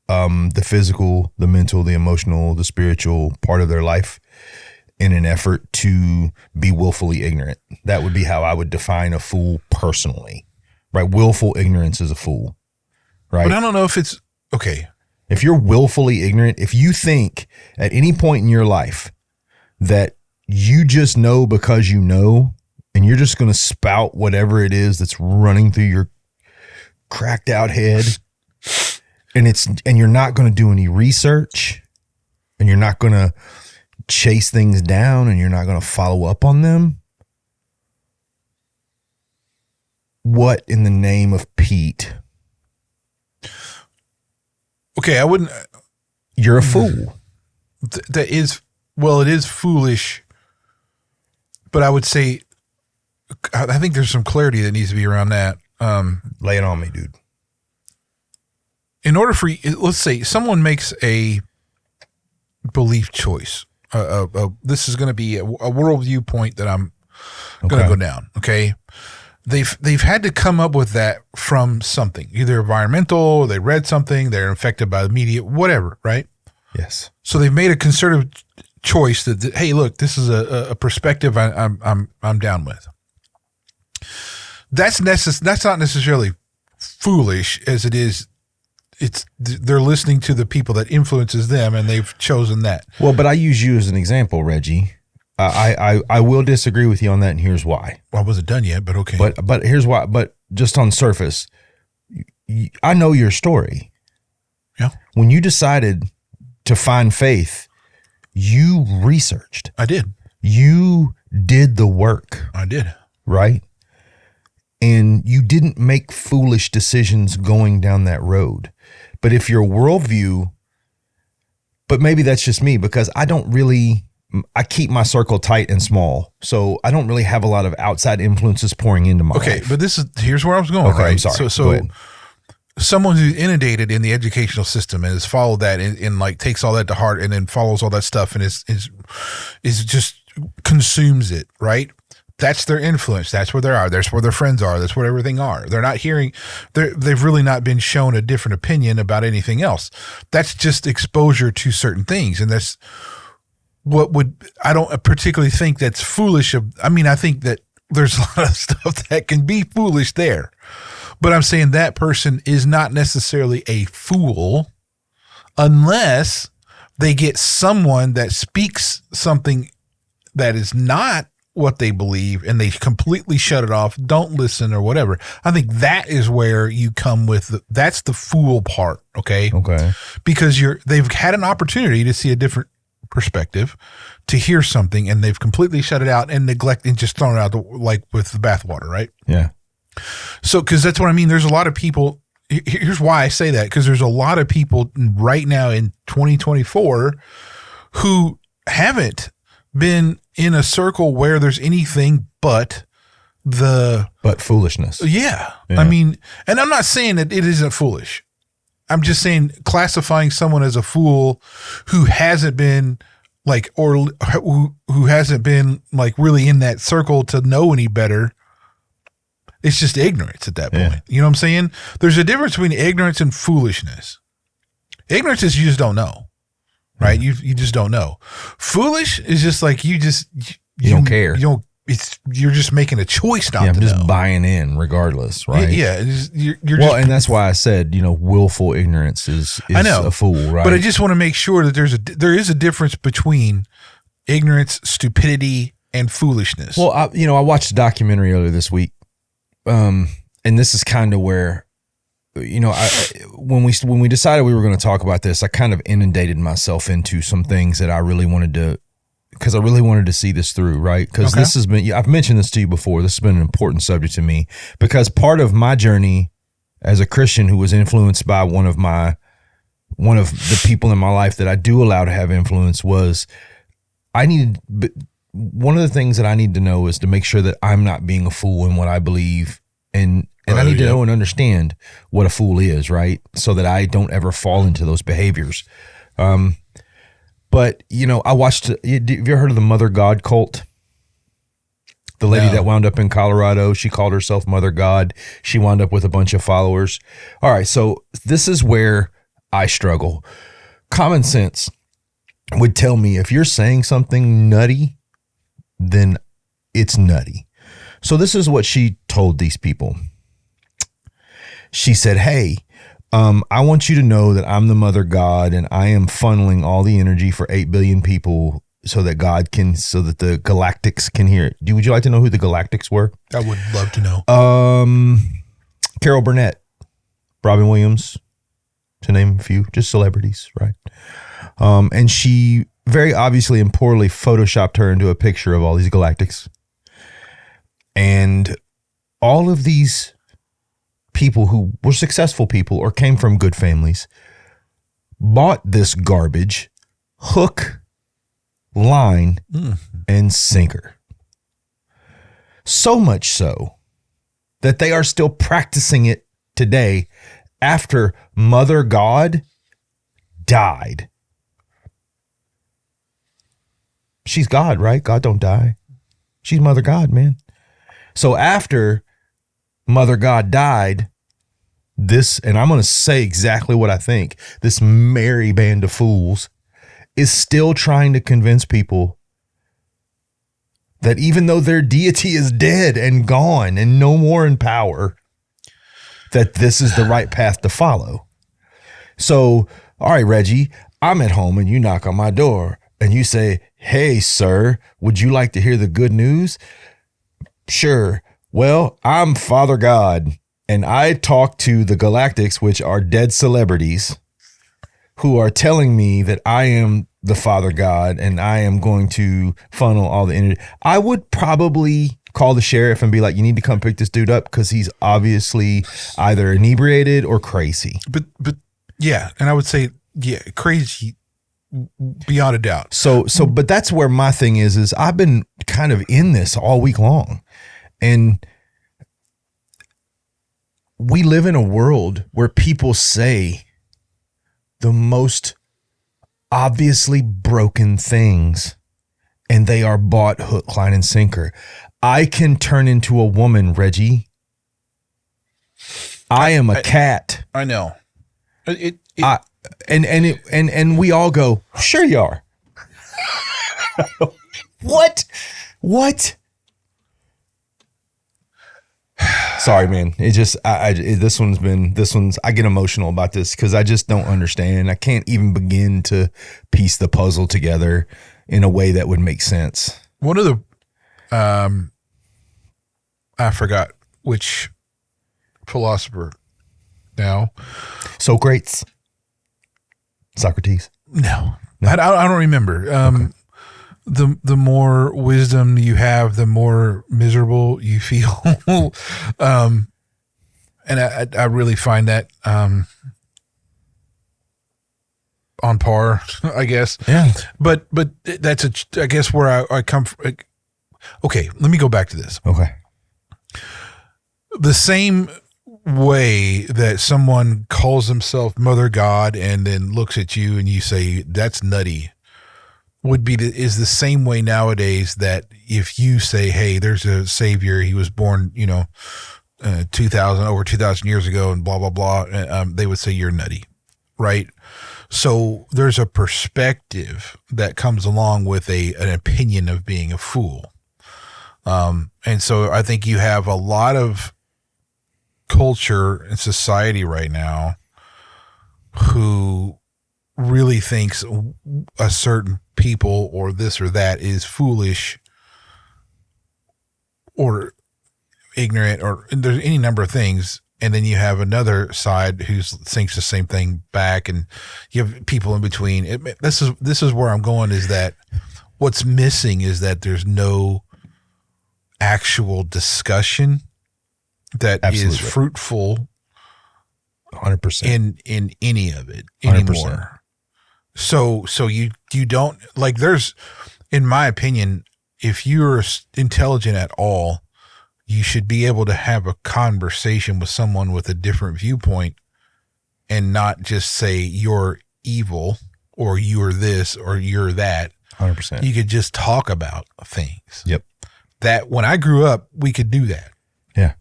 the physical, the mental, the emotional, the spiritual part of their life in an effort to be willfully ignorant. That would be how I would define a fool personally, right? Willful ignorance is a fool, right? But I don't know if it's, okay. If you're willfully ignorant, if you think at any point in your life that you just know because you know, and you're just going to spout whatever it is that's running through your cracked out head, and you're not going to do any research, and you're not going to chase things down, and you're not going to follow up on them, what in the name of Pete? Okay, I wouldn't. You're a fool. That is, well, it is foolish, but I would say, I think there's some clarity that needs to be around that. Lay it on me, dude. In order for, let's say someone makes a belief choice. This is going to be a worldview point that I'm going to go down. Okay. They've had to come up with that from something, either environmental, or they read something, they're infected by the media, whatever, right? Yes. So they've made a concerted choice that, hey, look, this is a perspective I'm down with. That's not necessarily foolish as it is. They're listening to the people that influences them, and they've chosen that. Well, but I use you as an example, Reggie. I will disagree with you on that, and here's why. Well, I wasn't done yet, but okay. But here's why. But just on surface, I know your story. Yeah. When you decided to find faith, you researched. I did. You did the work. I did. Right? And you didn't make foolish decisions going down that road. But if your worldview, but maybe that's just me, because I keep my circle tight and small. So I don't really have a lot of outside influences pouring into my life. Okay, but here's where I was going. Okay, right? I'm sorry. So someone who's inundated in the educational system and has followed that and like takes all that to heart and then follows all that stuff and is just consumes it, right? That's their influence. That's where they are. That's where their friends are. That's where everything are. They're not hearing, they've really not been shown a different opinion about anything else. That's just exposure to certain things. And that's I don't particularly think that's foolish. I think that there's a lot of stuff that can be foolish there, but I'm saying that person is not necessarily a fool unless they get someone that speaks something that is not what they believe and they completely shut it off, don't listen or whatever. I think that is where you come with that's the fool part. Okay. Because they've had an opportunity to see a different perspective, to hear something, and they've completely shut it out and neglected and just thrown it out like with the bathwater. Right. Yeah. So, cause that's what I mean. There's a lot of people. Here's why I say that. Because there's a lot of people right now in 2024 who haven't been in a circle where there's anything but foolishness. Yeah. I mean, and I'm not saying that it isn't foolish. I'm just saying classifying someone as a fool who hasn't been like, or who hasn't been like really in that circle to know any better. It's just ignorance at that point. You know what I'm saying? There's a difference between ignorance and foolishness. Ignorance is you just don't know. Right? You just don't know. Foolish is just like you don't care. You're just making a choice not to know. I'm just buying in regardless, right? Yeah. And that's why I said, willful ignorance is I know, a fool, right? But I just want to make sure that there is a difference between ignorance, stupidity, and foolishness. Well, I watched a documentary earlier this week, and this is kind of where, when we decided we were going to talk about this, I kind of inundated myself into some things that I really wanted to, because I really wanted to see this through, right? Because this has been, I've mentioned this to you before, this has been an important subject to me, because part of my journey as a Christian who was influenced by one of the people in my life that I do allow to have influence was, one of the things that I need to know is to make sure that I'm not being a fool in what I believe, and I need to know and understand what a fool is, right? So that I don't ever fall into those behaviors. But, I watched, have you ever heard of the Mother God cult? The lady that wound up in Colorado, she called herself Mother God. She wound up with a bunch of followers. All right, so this is where I struggle. Common sense would tell me if you're saying something nutty, then it's nutty. So this is what she told these people. She said, hey, I want you to know that I'm the Mother God and I am funneling all the energy for 8 billion people so that the galactics can hear it. Would you like to know who the galactics were? I would love to know. Carol Burnett, Robin Williams, to name a few, just celebrities, right? And she very obviously and poorly photoshopped her into a picture of all these galactics. And all of these people who were successful people or came from good families bought this garbage hook, line, and sinker. So much so that they are still practicing it today after Mother God died. She's God, right? God don't die. She's Mother God, man. So after Mother God died, and I'm going to say exactly what I think, this merry band of fools is still trying to convince people that even though their deity is dead and gone and no more in power, that this is the right path to follow. So, all right, Reggie, I'm at home and you knock on my door and you say, hey, sir, would you like to hear the good news? Sure. Well, I'm Father God, and I talk to the galactics, which are dead celebrities, who are telling me that I am the Father God, and I am going to funnel all the energy. I would probably call the sheriff and be like, you need to come pick this dude up because he's obviously either inebriated or crazy. But yeah, and I would say, yeah, crazy beyond a doubt. But that's where my thing is I've been kind of in this all week long. And we live in a world where people say the most obviously broken things and they are bought hook, line, and sinker. I can turn into a woman, Reggie. I am a cat. I know. And we all go, sure you are. What? Sorry, man. It just, I get emotional about this because I just don't understand. I can't even begin to piece the puzzle together in a way that would make sense. One of the, I forgot which philosopher now. Socrates. Socrates. No. I don't remember. Okay. The more wisdom you have, the more miserable you feel. And I really find that on par, I guess. Yeah. But that's I guess where I come from. Okay, let me go back to this. Okay. The same way that someone calls himself Mother God and then looks at you and you say that's nutty is the same way nowadays that if you say, hey, there's a savior, he was born, 2,000 years ago and blah, blah, blah. They would say you're nutty. Right. So there's a perspective that comes along with an opinion of being a fool. And so I think you have a lot of culture and society right now who really thinks a certain people or this or that is foolish or ignorant or there's any number of things. And then you have another side who thinks the same thing back, and you have people in between. This is where I'm going, is that what's missing is that there's no actual discussion that Absolutely. is fruitful 100% in any of it anymore. 100%. So you don't, like, there's, in my opinion, if you're intelligent at all, you should be able to have a conversation with someone with a different viewpoint and not just say you're evil or you're this or you're that. 100%. You could just talk about things. Yep. That when I grew up, we could do that. Yeah.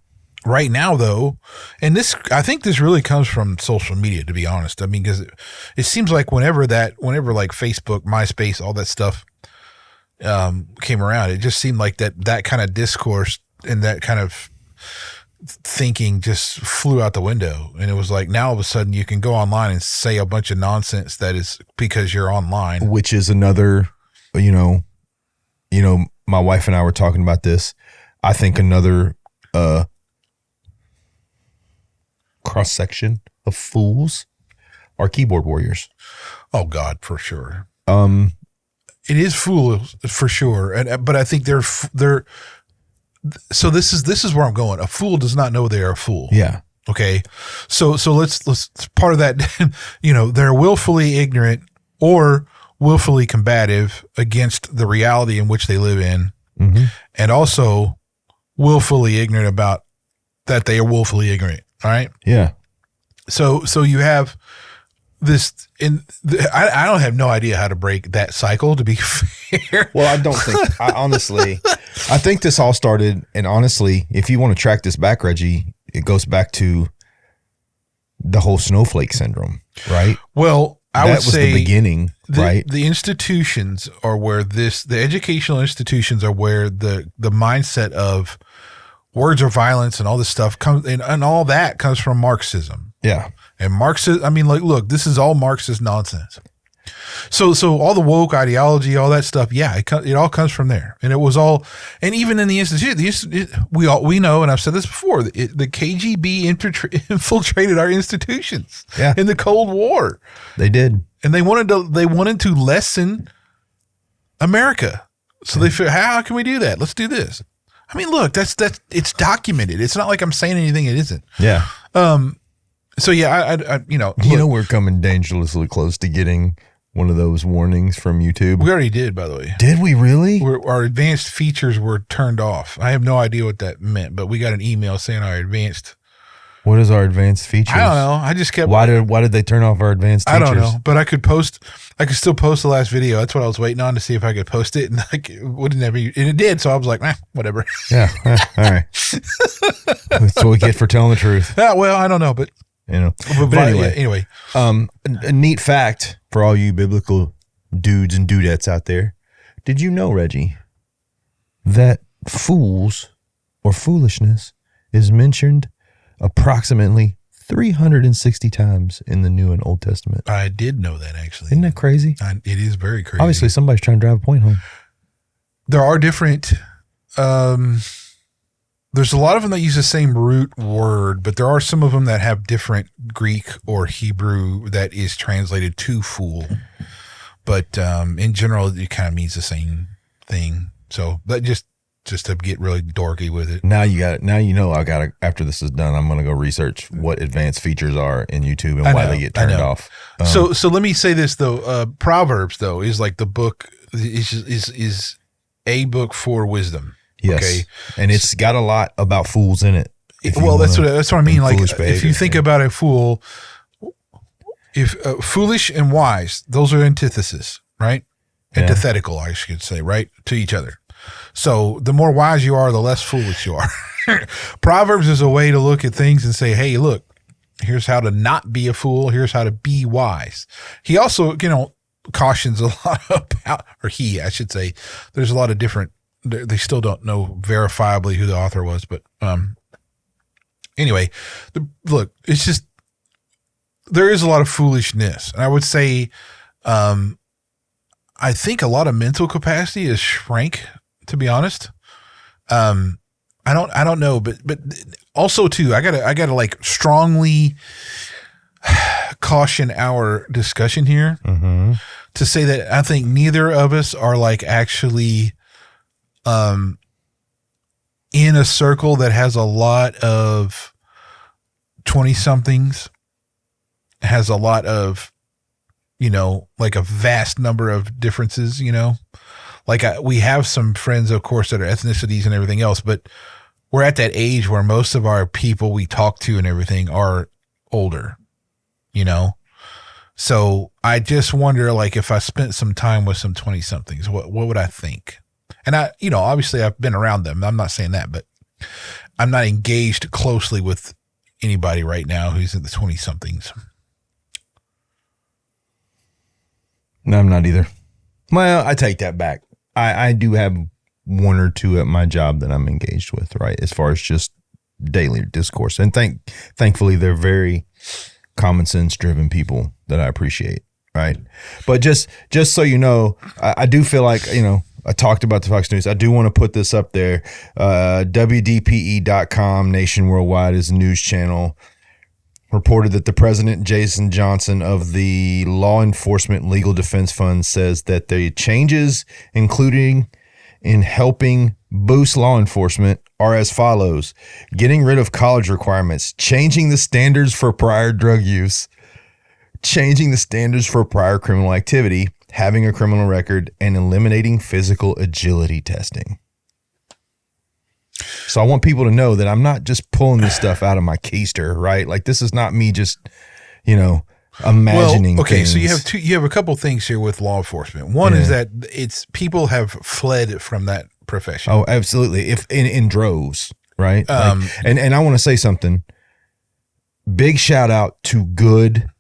Right now, though, and I think this really comes from social media, to be honest. I mean, because it seems like whenever like Facebook, MySpace, all that stuff came around, it just seemed like that kind of discourse and that kind of thinking just flew out the window. And it was like, now all of a sudden you can go online and say a bunch of nonsense that is because you're online. Which is another, my wife and I were talking about this. I think another cross section of fools are keyboard warriors. Oh God, for sure. It is fools for sure. But I think they're so this is where I'm going. A fool does not know they are a fool. Yeah. Okay. So let's part of that, they're willfully ignorant or willfully combative against the reality in which they live in. Mm-hmm. And also willfully ignorant about that they are willfully ignorant. All right. Yeah. So you have this I don't have no idea how to break that cycle, to be fair. Well, I don't think, I think this all started, and honestly, if you want to track this back, Reggie, it goes back to the whole snowflake syndrome, right? Well, I would say the beginning, right? The institutions are where the educational institutions are where the mindset of words of violence and all this stuff comes, and all that comes from Marxism. Yeah. And Marxist, I mean, like, look, this is all Marxist nonsense. So all the woke ideology, all that stuff, yeah, it all comes from there. And it was all, and even in the institute, we know, and I've said this before, the KGB infiltrated our institutions. Yeah. In the Cold War. They did. And they wanted to lessen America. So they figured, how can we do that? Let's do this. I mean, look, that's it's documented. It's not like I'm saying anything it isn't. Yeah. So yeah, we're coming dangerously close to getting one of those warnings from YouTube. We already did, by the way. Did we really? Our advanced features were turned off. I have no idea what that meant, but we got an email saying our advanced What is our advanced features? I don't know. I just kept. Why did they turn off our advanced features? I don't know, but I could still post the last video. That's what I was waiting on to see if I could post it, and it wouldn't ever, and it did. So I was like, whatever. Yeah. All right. That's what we get for telling the truth. Yeah. Well, I don't know, but but anyway. A neat fact for all you biblical dudes and dudettes out there. Did you know, Reggie, that fools or foolishness is mentioned approximately 360 times in the New and Old Testament? I did know that, actually. Isn't that crazy? It is very crazy. Obviously, somebody's trying to drive a point home. There are different, there's a lot of them that use the same root word, but there are some of them that have different Greek or Hebrew that is translated to fool. But in general, it kind of means the same thing. So that just to get really dorky with it. Now you got it. Now you know I got to, after this is done, I'm going to go research what advanced features are in YouTube and why they get turned off. So let me say this though. Proverbs though is like the book is a book for wisdom. Yes. Okay. And it's got a lot about fools in it. Well, that's what I mean. Like if you think about a fool, if foolish and wise, those are antithesis, right? Yeah. Antithetical, I should say, right? To each other. So the more wise you are, the less foolish you are. Proverbs is a way to look at things and say, hey, look, here's how to not be a fool. Here's how to be wise. He also, cautions a lot about, or I should say, there's a lot of different, they still don't know verifiably who the author was. But anyway, look, it's just, there is a lot of foolishness. And I would say, I think a lot of mental capacity is shrank, to be honest. I don't know, but also too, I gotta like strongly caution our discussion here to say that I think neither of us are like actually, in a circle that has a lot of 20 somethings, has a lot of, like a vast number of differences, like we have some friends, of course, that are ethnicities and everything else, but we're at that age where most of our people we talk to and everything are older, So I just wonder, like, if I spent some time with some 20 somethings, what would I think? And obviously I've been around them. I'm not saying that, but I'm not engaged closely with anybody right now who's in the 20 somethings. No, I'm not either. Well, I take that back. I do have one or two at my job that I'm engaged with, right? As far as just daily discourse. And thankfully, they're very common sense driven people that I appreciate, right? But just so you know, I do feel like, I talked about the Fox News. I do want to put this up there. WDPE.com, Nation Worldwide, is a news channel. Reported that the president, Jason Johnson, of the Law Enforcement Legal Defense Fund, says that the changes, including in helping boost law enforcement, are as follows: getting rid of college requirements, changing the standards for prior drug use, changing the standards for prior criminal activity, having a criminal record, and eliminating physical agility testing. So I want people to know that I'm not just pulling this stuff out of my keister, right? Like, this is not me just, imagining things. So you have a couple things here with law enforcement. One is that people have fled from that profession. Oh, absolutely. If in droves, right? And I want to say something. Big shout out to good,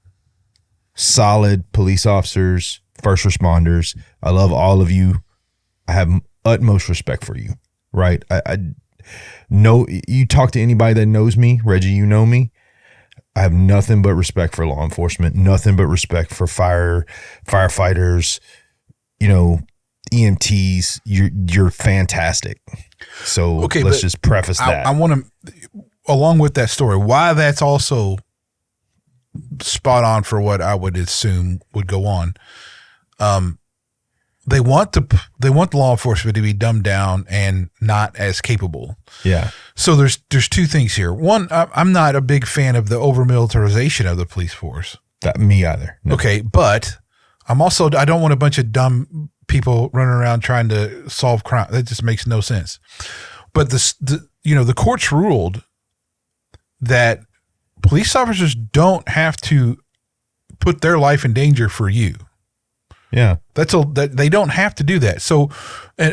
solid police officers, first responders. I love all of you. I have utmost respect for you, right? I know you talk to anybody that knows me, Reggie, you know me. I have nothing but respect for law enforcement, nothing but respect for firefighters, EMTs. You're fantastic. So let's just preface that. I want to, along with that story, why that's also spot on for what I would assume would go on. They want the law enforcement to be dumbed down and not as capable. Yeah. So there's two things here. One, I'm not a big fan of the over militarization of the police force. Me either. No. Okay, but I don't want a bunch of dumb people running around trying to solve crime. That just makes no sense. But the courts ruled that police officers don't have to put their life in danger for you. Yeah. They don't have to do that. So,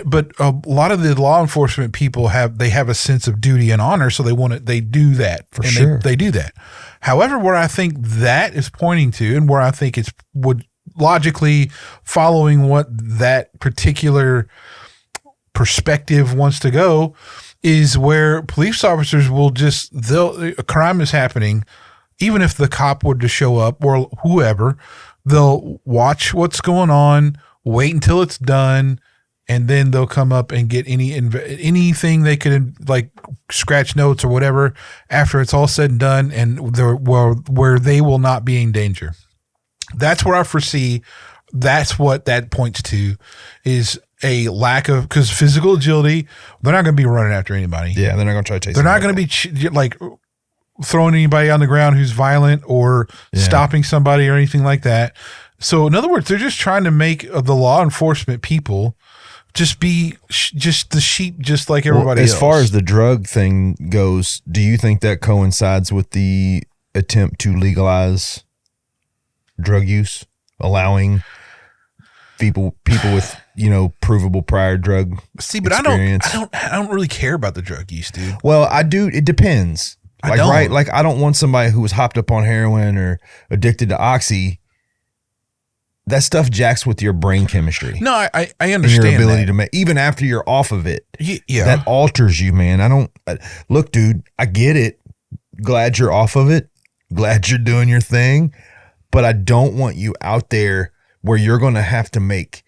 but a lot of the law enforcement people have a sense of duty and honor. So they do that. For sure. They do that. However, where I think that is pointing to, and where I think it's would logically following what that particular perspective wants to go, is where police officers will a crime is happening, even if the cop were to show up or whoever, they'll watch what's going on, wait until it's done, and then they'll come up and get anything they could, like scratch notes or whatever after it's all said and done, and where they will not be in danger. That's where I foresee. That's what that points to, is a lack of, because physical agility, they're not going to be running after anybody. Yeah, they're not going to try to chase. They're not going to be like throwing anybody on the ground who's violent or stopping somebody or anything like that. So in other words, they're just trying to make the law enforcement people just be just the sheep, just like everybody else. As far as the drug thing goes, do you think that coincides with the attempt to legalize drug use, allowing people with, provable prior drug experience? I don't really care about the drug use, dude. Well, I do. It depends. I don't want somebody who was hopped up on heroin or addicted to oxy. That stuff jacks with your brain chemistry. No, I understand and your ability that. to make, even after you're off of it. Yeah. That alters you, man. Look, dude, I get it. Glad you're off of it. Glad you're doing your thing. But I don't want you out there where you're going to have to make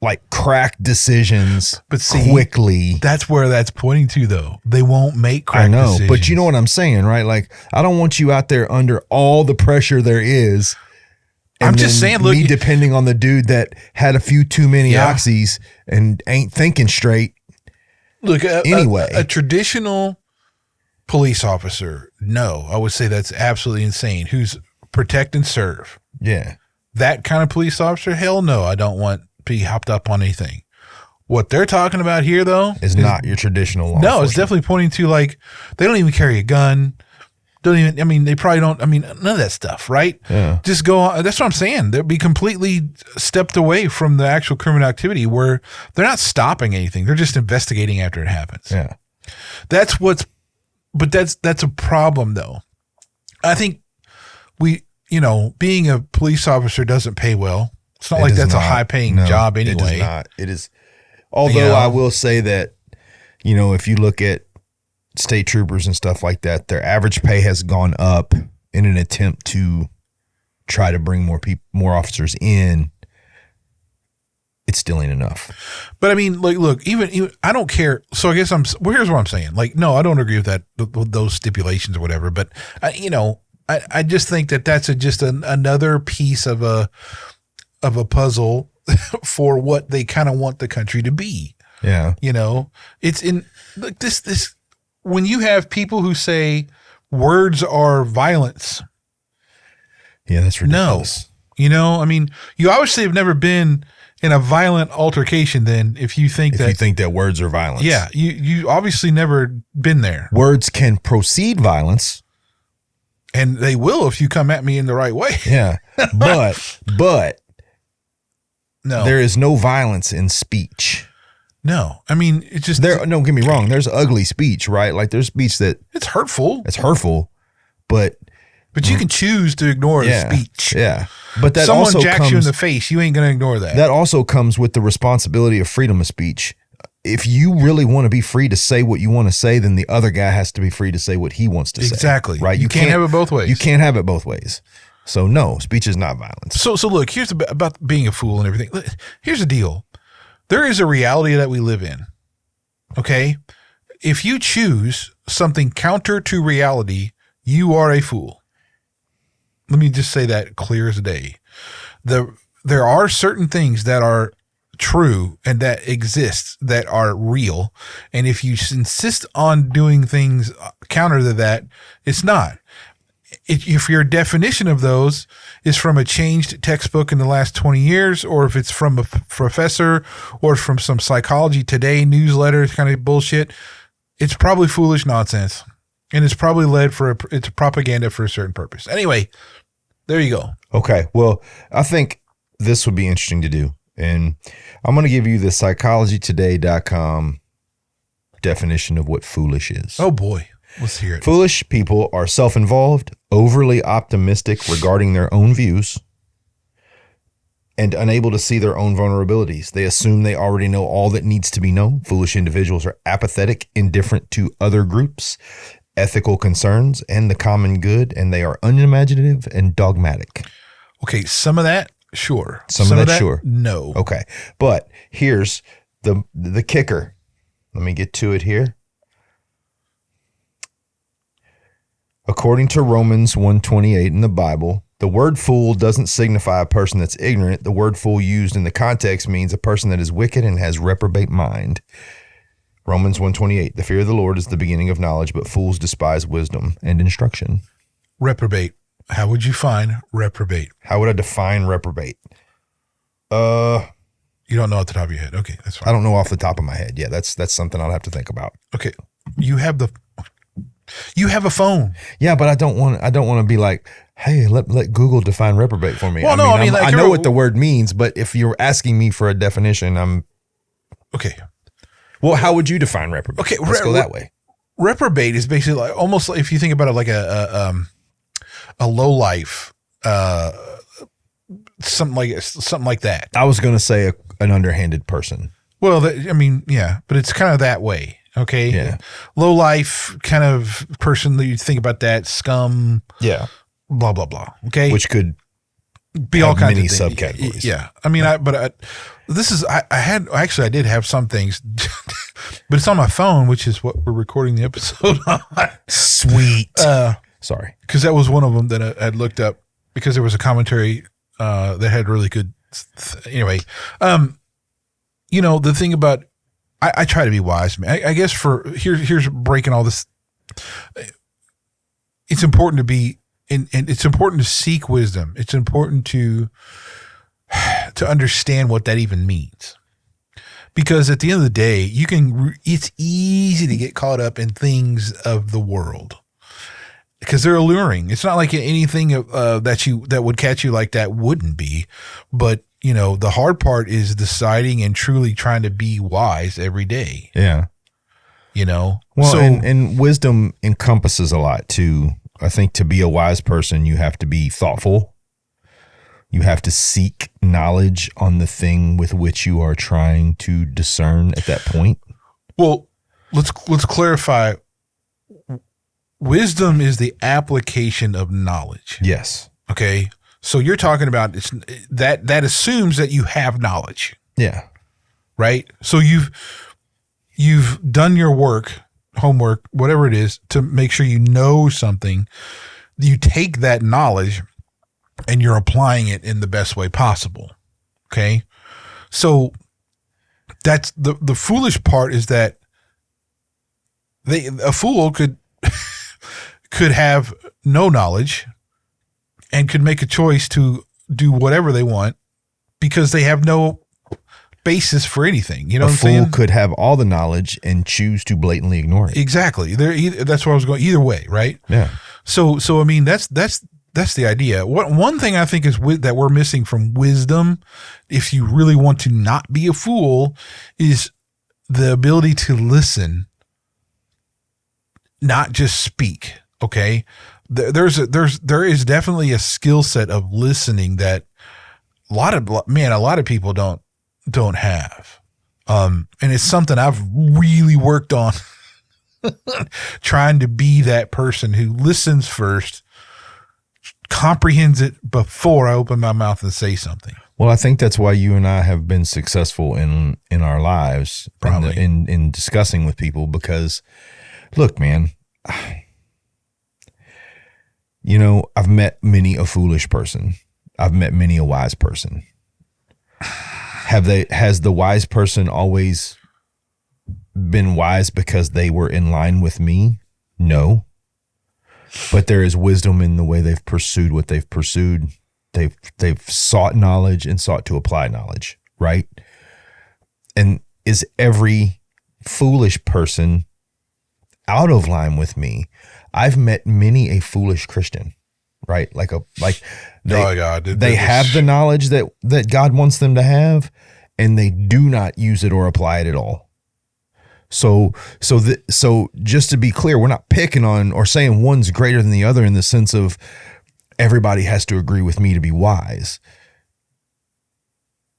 like crack decisions quickly. That's where that's pointing to, though. They won't make crack decisions. But you know what I'm saying, right? Like, I don't want you out there under all the pressure there is. I'm just saying, look, me depending on the dude that had a few too many oxys and ain't thinking straight. Look, anyway, a traditional police officer, no, I would say that's absolutely insane. Who's protect and serve. Yeah. That kind of police officer, hell no, I don't want to be hopped up on anything. What they're talking about here, though, is not your traditional law. No, it's definitely pointing to, like, they don't even carry a gun. They probably don't. None of that stuff, right? Yeah. Just go on. That's what I'm saying. They'll be completely stepped away from the actual criminal activity, where they're not stopping anything. They're just investigating after it happens. Yeah. That's a problem, though. I think being a police officer doesn't pay well. It's not like that's a high paying job anyway. It does not. It is. Although I will say that, if you look at state troopers and stuff like that, their average pay has gone up in an attempt to try to bring more officers in. It still ain't enough. But look, even I don't care. So I guess here's what I'm saying. Like, no, I don't agree with that, with those stipulations or whatever. But I just think that that's just another piece of a puzzle for what they kind of want the country to be. Yeah. It's in this. When you have people who say words are violence. Yeah, that's ridiculous. No. You obviously have never been in a violent altercation then if you think that words are violence. Yeah, you obviously never been there. Words can proceed violence. And they will if you come at me in the right way. Yeah. But no. There is no violence in speech. No, it's just don't get me wrong. There's ugly speech, right? Like there's speech that it's hurtful. It's hurtful, but you can choose to ignore the speech. Yeah, but that someone also jacks you in the face, you ain't gonna ignore that. That also comes with the responsibility of freedom of speech. If you really want to be free to say what you want to say, then the other guy has to be free to say what he wants to say. Exactly. Right? You can't have it both ways. You can't have it both ways. So no, speech is not violence. So look, here's about being a fool and everything. Here's the deal. There is a reality that we live in. Okay? If you choose something counter to reality, you are a fool. Let me just say that clear as day. There are certain things that are true and that exist that are real. And if you insist on doing things counter to that, it's not. If your definition of those is from a changed textbook in the last 20 years, or if it's from a professor or from some Psychology Today newsletter kind of bullshit, it's probably foolish nonsense. And it's probably led it's propaganda for a certain purpose. Anyway, there you go. Okay. Well, I think this would be interesting to do. And I'm going to give you the psychologytoday.com definition of what foolish is. Oh boy. Let's hear it. Foolish people are self-involved, overly optimistic regarding their own views, and unable to see their own vulnerabilities. They assume they already know all that needs to be known. Foolish individuals are apathetic, indifferent to other groups, ethical concerns, and the common good, and they are unimaginative and dogmatic. Okay, some of that, sure. Some of that, sure. No. Okay, but here's the kicker. Let me get to it here. According to Romans 1:28 in the Bible, the word fool doesn't signify a person that's ignorant. The word fool used in the context means a person that is wicked and has reprobate mind. Romans 1:28, the fear of the Lord is the beginning of knowledge, but fools despise wisdom and instruction. Reprobate. How would you find reprobate? How would I define reprobate? You don't know off the top of your head. Okay, that's fine. I don't know off the top of my head. Yeah, that's something I'll have to think about. Okay. You have a phone. Yeah, but I don't want to be like, hey, let Google define reprobate for me. Well, I know what the word means, but if you're asking me for a definition, I'm okay. Well, how would you define reprobate? Okay, let's go that way. Reprobate is basically like almost like, if you think about it like a low life, something like that. I was going to say an underhanded person. Well, yeah, but it's kind of that way. Okay. Yeah. Low life kind of person that you think about that scum. Yeah. Blah, blah, blah. Okay. Which could be all kinds many of things. subcategories. Yeah. I mean, I did have some things, but it's on my phone, which is what we're recording the episode on. Sweet. Sorry. Because that was one of them that I had looked up because there was a commentary that had really good. Anyway, the thing about, I try to be wise, man. I guess here's breaking all this. It's important to be, and it's important to seek wisdom. It's important to understand what that even means. Because at the end of the day, it's easy to get caught up in things of the world because they're alluring. It's not like anything that would catch you like that wouldn't be, but the hard part is deciding and truly trying to be wise every day. Yeah. Well, so, and wisdom encompasses a lot too. I think to be a wise person, you have to be thoughtful. You have to seek knowledge on the thing with which you are trying to discern at that point. Well, let's clarify. Wisdom is the application of knowledge. Yes. Okay. So you're talking about that assumes that you have knowledge. Yeah. Right? So you've done your homework, whatever it is, to make sure you know something. You take that knowledge and you're applying it in the best way possible. Okay? So that's the foolish part is that a fool could have no knowledge and could make a choice to do whatever they want because they have no basis for anything. You know what I'm saying? A fool could have all the knowledge and choose to blatantly ignore it. Exactly. That's where I was going. Either way, right? Yeah. So I mean, that's the idea. One thing I think is that we're missing from wisdom, if you really want to not be a fool, is the ability to listen, not just speak. Okay. There is definitely a skill set of listening that a lot of people don't have. And it's something I've really worked on trying to be that person who listens first, comprehends it before I open my mouth and say something. Well, I think that's why you and I have been successful in our lives, probably in discussing with people, because look, man, I've met many a foolish person. I've met many a wise person. Has the wise person always been wise because they were in line with me? No. But there is wisdom in the way they've pursued what they've pursued. They've sought knowledge and sought to apply knowledge, right? And is every foolish person out of line with me? I've met many a foolish Christian, right? Like they have the knowledge that God wants them to have, and they do not use it or apply it at all. So just to be clear, we're not picking on or saying one's greater than the other in the sense of everybody has to agree with me to be wise.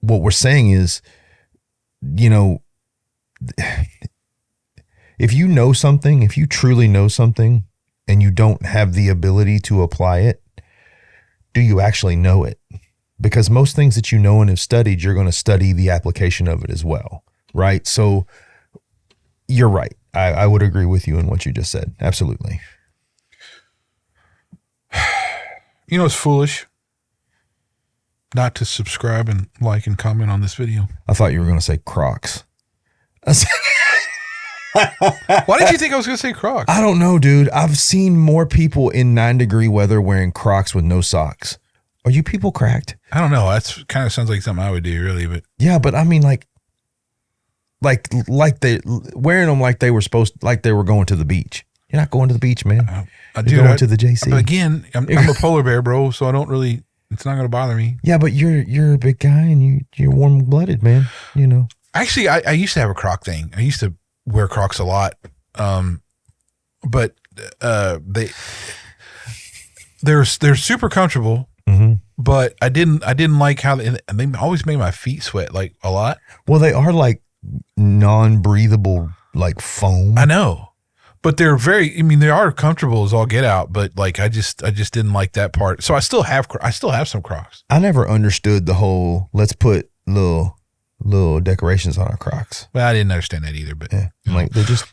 What we're saying is, if you know something, if you truly know something and you don't have the ability to apply it, do you actually know it? Because most things that you know and have studied, you're going to study the application of it as well, right? So you're right. I would agree with you in what you just said. Absolutely. It's foolish not to subscribe and like and comment on this video. I thought you were going to say Crocs. Why did you think I was going to say Crocs? I don't know, dude. I've seen more people in 9-degree weather wearing Crocs with no socks. Are you people cracked? I don't know. That's kind of sounds like something I would do, really. But yeah, but I mean, like they wearing them like they were going to the beach. You're not going to the beach, man. You're going to the JC. But again, I'm a polar bear, bro. So I don't really. It's not going to bother me. Yeah, but you're a big guy and you're warm blooded, man. Actually, I used to have a Croc thing. I used to wear Crocs a lot, but they're super comfortable. Mm-hmm. But I didn't like how they always make my feet sweat like a lot. Well, they are like non-breathable, like foam. I know, but they're they are comfortable as all get out. But like I just didn't like that part. So I still have some Crocs. I never understood the whole let's put little decorations on our Crocs. Well, I didn't understand that either. But yeah, like they just.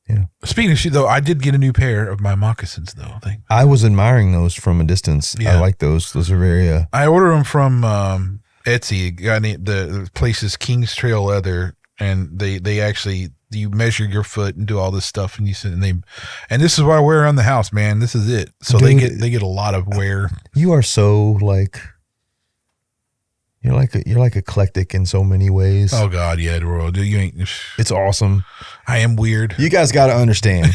Yeah. Speaking of shit, though, I did get a new pair of my moccasins, though. I was admiring those from a distance. Yeah. I like those. Those are very. I ordered them from Etsy. The place is King's Trail Leather, and they actually you measure your foot and do all this stuff, and and this is what I wear around the house, man. This is it. So dude, they get a lot of wear. You are so like. You're like eclectic in so many ways. Oh God, yeah, bro. You ain't. It's awesome. I am weird. You guys got to understand.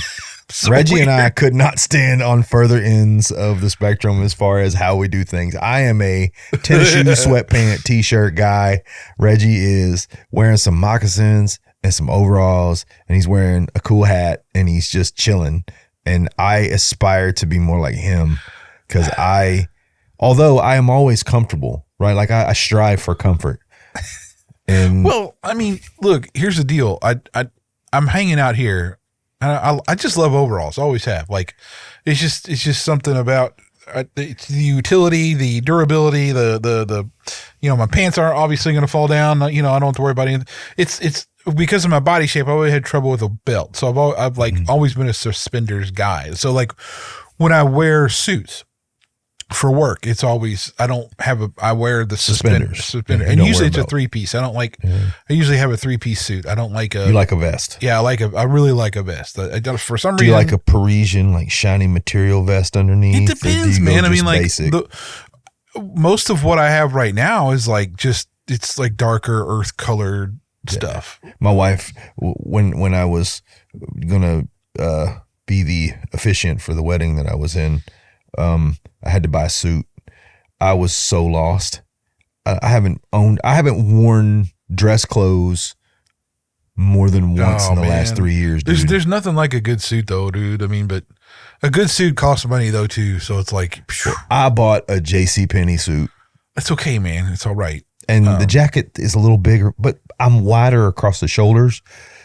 So Reggie weird. And I could not stand on further ends of the spectrum as far as how we do things. I am a tennis shoe, sweatpant, t-shirt guy. Reggie is wearing some moccasins and some overalls, and he's wearing a cool hat, and he's just chilling. And I aspire to be more like him because although I am always comfortable. Right, like I strive for comfort. And well, I mean, look, here's the deal. I'm hanging out here, and I just love overalls. Always have. Like, it's just something about the utility, the durability, the my pants aren't obviously going to fall down. I don't have to worry about anything. It's because of my body shape. I always had trouble with a belt, so I've always been a suspenders guy. So like when I wear suits. For work, it's always I wear the suspender, and usually it's a 3-piece. I don't like. Yeah. I usually have a 3-piece suit. I don't like a. You like a vest? Yeah, I really like a vest. For some reason, do you like a Parisian like shiny material vest underneath? It depends, man. I mean, like most of what I have right now is like it's like darker earth colored stuff. My wife, when I was gonna be the officiant for the wedding that I was in. I had to buy a suit. I was so lost. I haven't worn dress clothes more than once in the last 3 years, dude. There's nothing like a good suit though, dude. I mean, but a good suit costs money though too. So it's like, I bought a JCPenney suit. That's okay, man. It's all right. And the jacket is a little bigger, but I'm wider across the shoulders.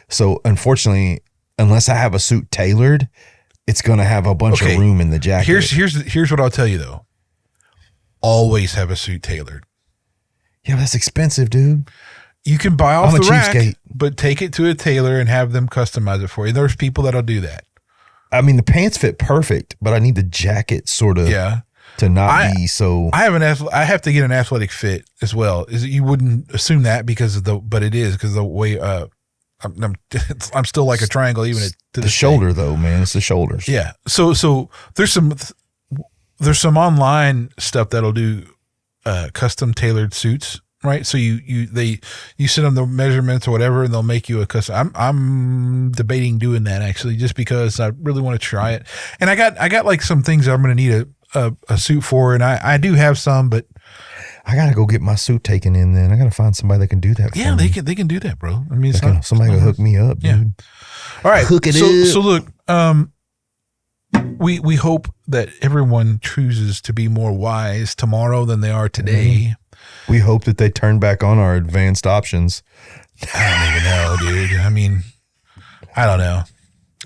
So unfortunately, unless I have a suit tailored, it's going to have a bunch of room in the jacket. Here's what I'll tell you though. Always have a suit tailored. Yeah, but that's expensive, dude. You can buy off the rack, but take it to a tailor and have them customize it for you. There's people that'll do that. I mean, the pants fit perfect, but I need the jacket sort of to not be so. I have to get an athletic fit as well. You wouldn't assume that but it is because the way I'm still like a triangle even to the shoulder though, man. It's the shoulders. Yeah. So there's some online stuff that'll do custom tailored suits right? So you send them the measurements or whatever, and they'll make you a custom. I'm debating doing that actually, just because I really want to try it. And I got like some things I'm going to need a suit for, and I do have some, but I gotta go get my suit taken in. Then I gotta find somebody that can do that. Yeah, they can do that, bro. I mean, somebody can hook me up, dude. Yeah. All right, hook it up. So look, we hope that everyone chooses to be more wise tomorrow than they are today. We hope that they turn back on our advanced options. I don't even know, dude. I mean, I don't know.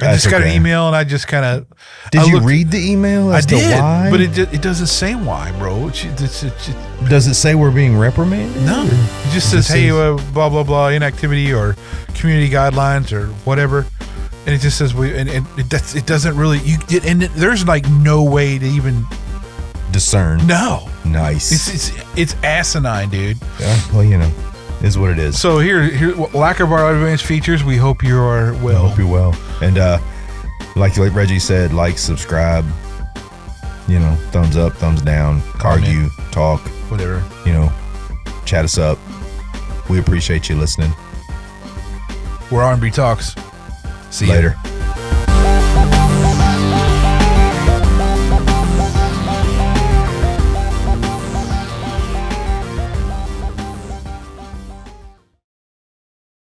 I just got an email, and I just kind of. Did you read the email? I did, why? but it doesn't say why, bro. Does it say we're being reprimanded? No, it just says, "Hey, blah blah blah, inactivity or community guidelines or whatever," and it just says it doesn't really there's like no way to even discern. No, nice. It's asinine, dude. Yeah, well, is what it is. So here, lack of our advanced features. We hope you are well. I hope you're well. And like Reggie said, like, subscribe. Thumbs up, thumbs down. Argue, talk, whatever. Chat us up. We appreciate you listening. We're R&B Talks. See you later.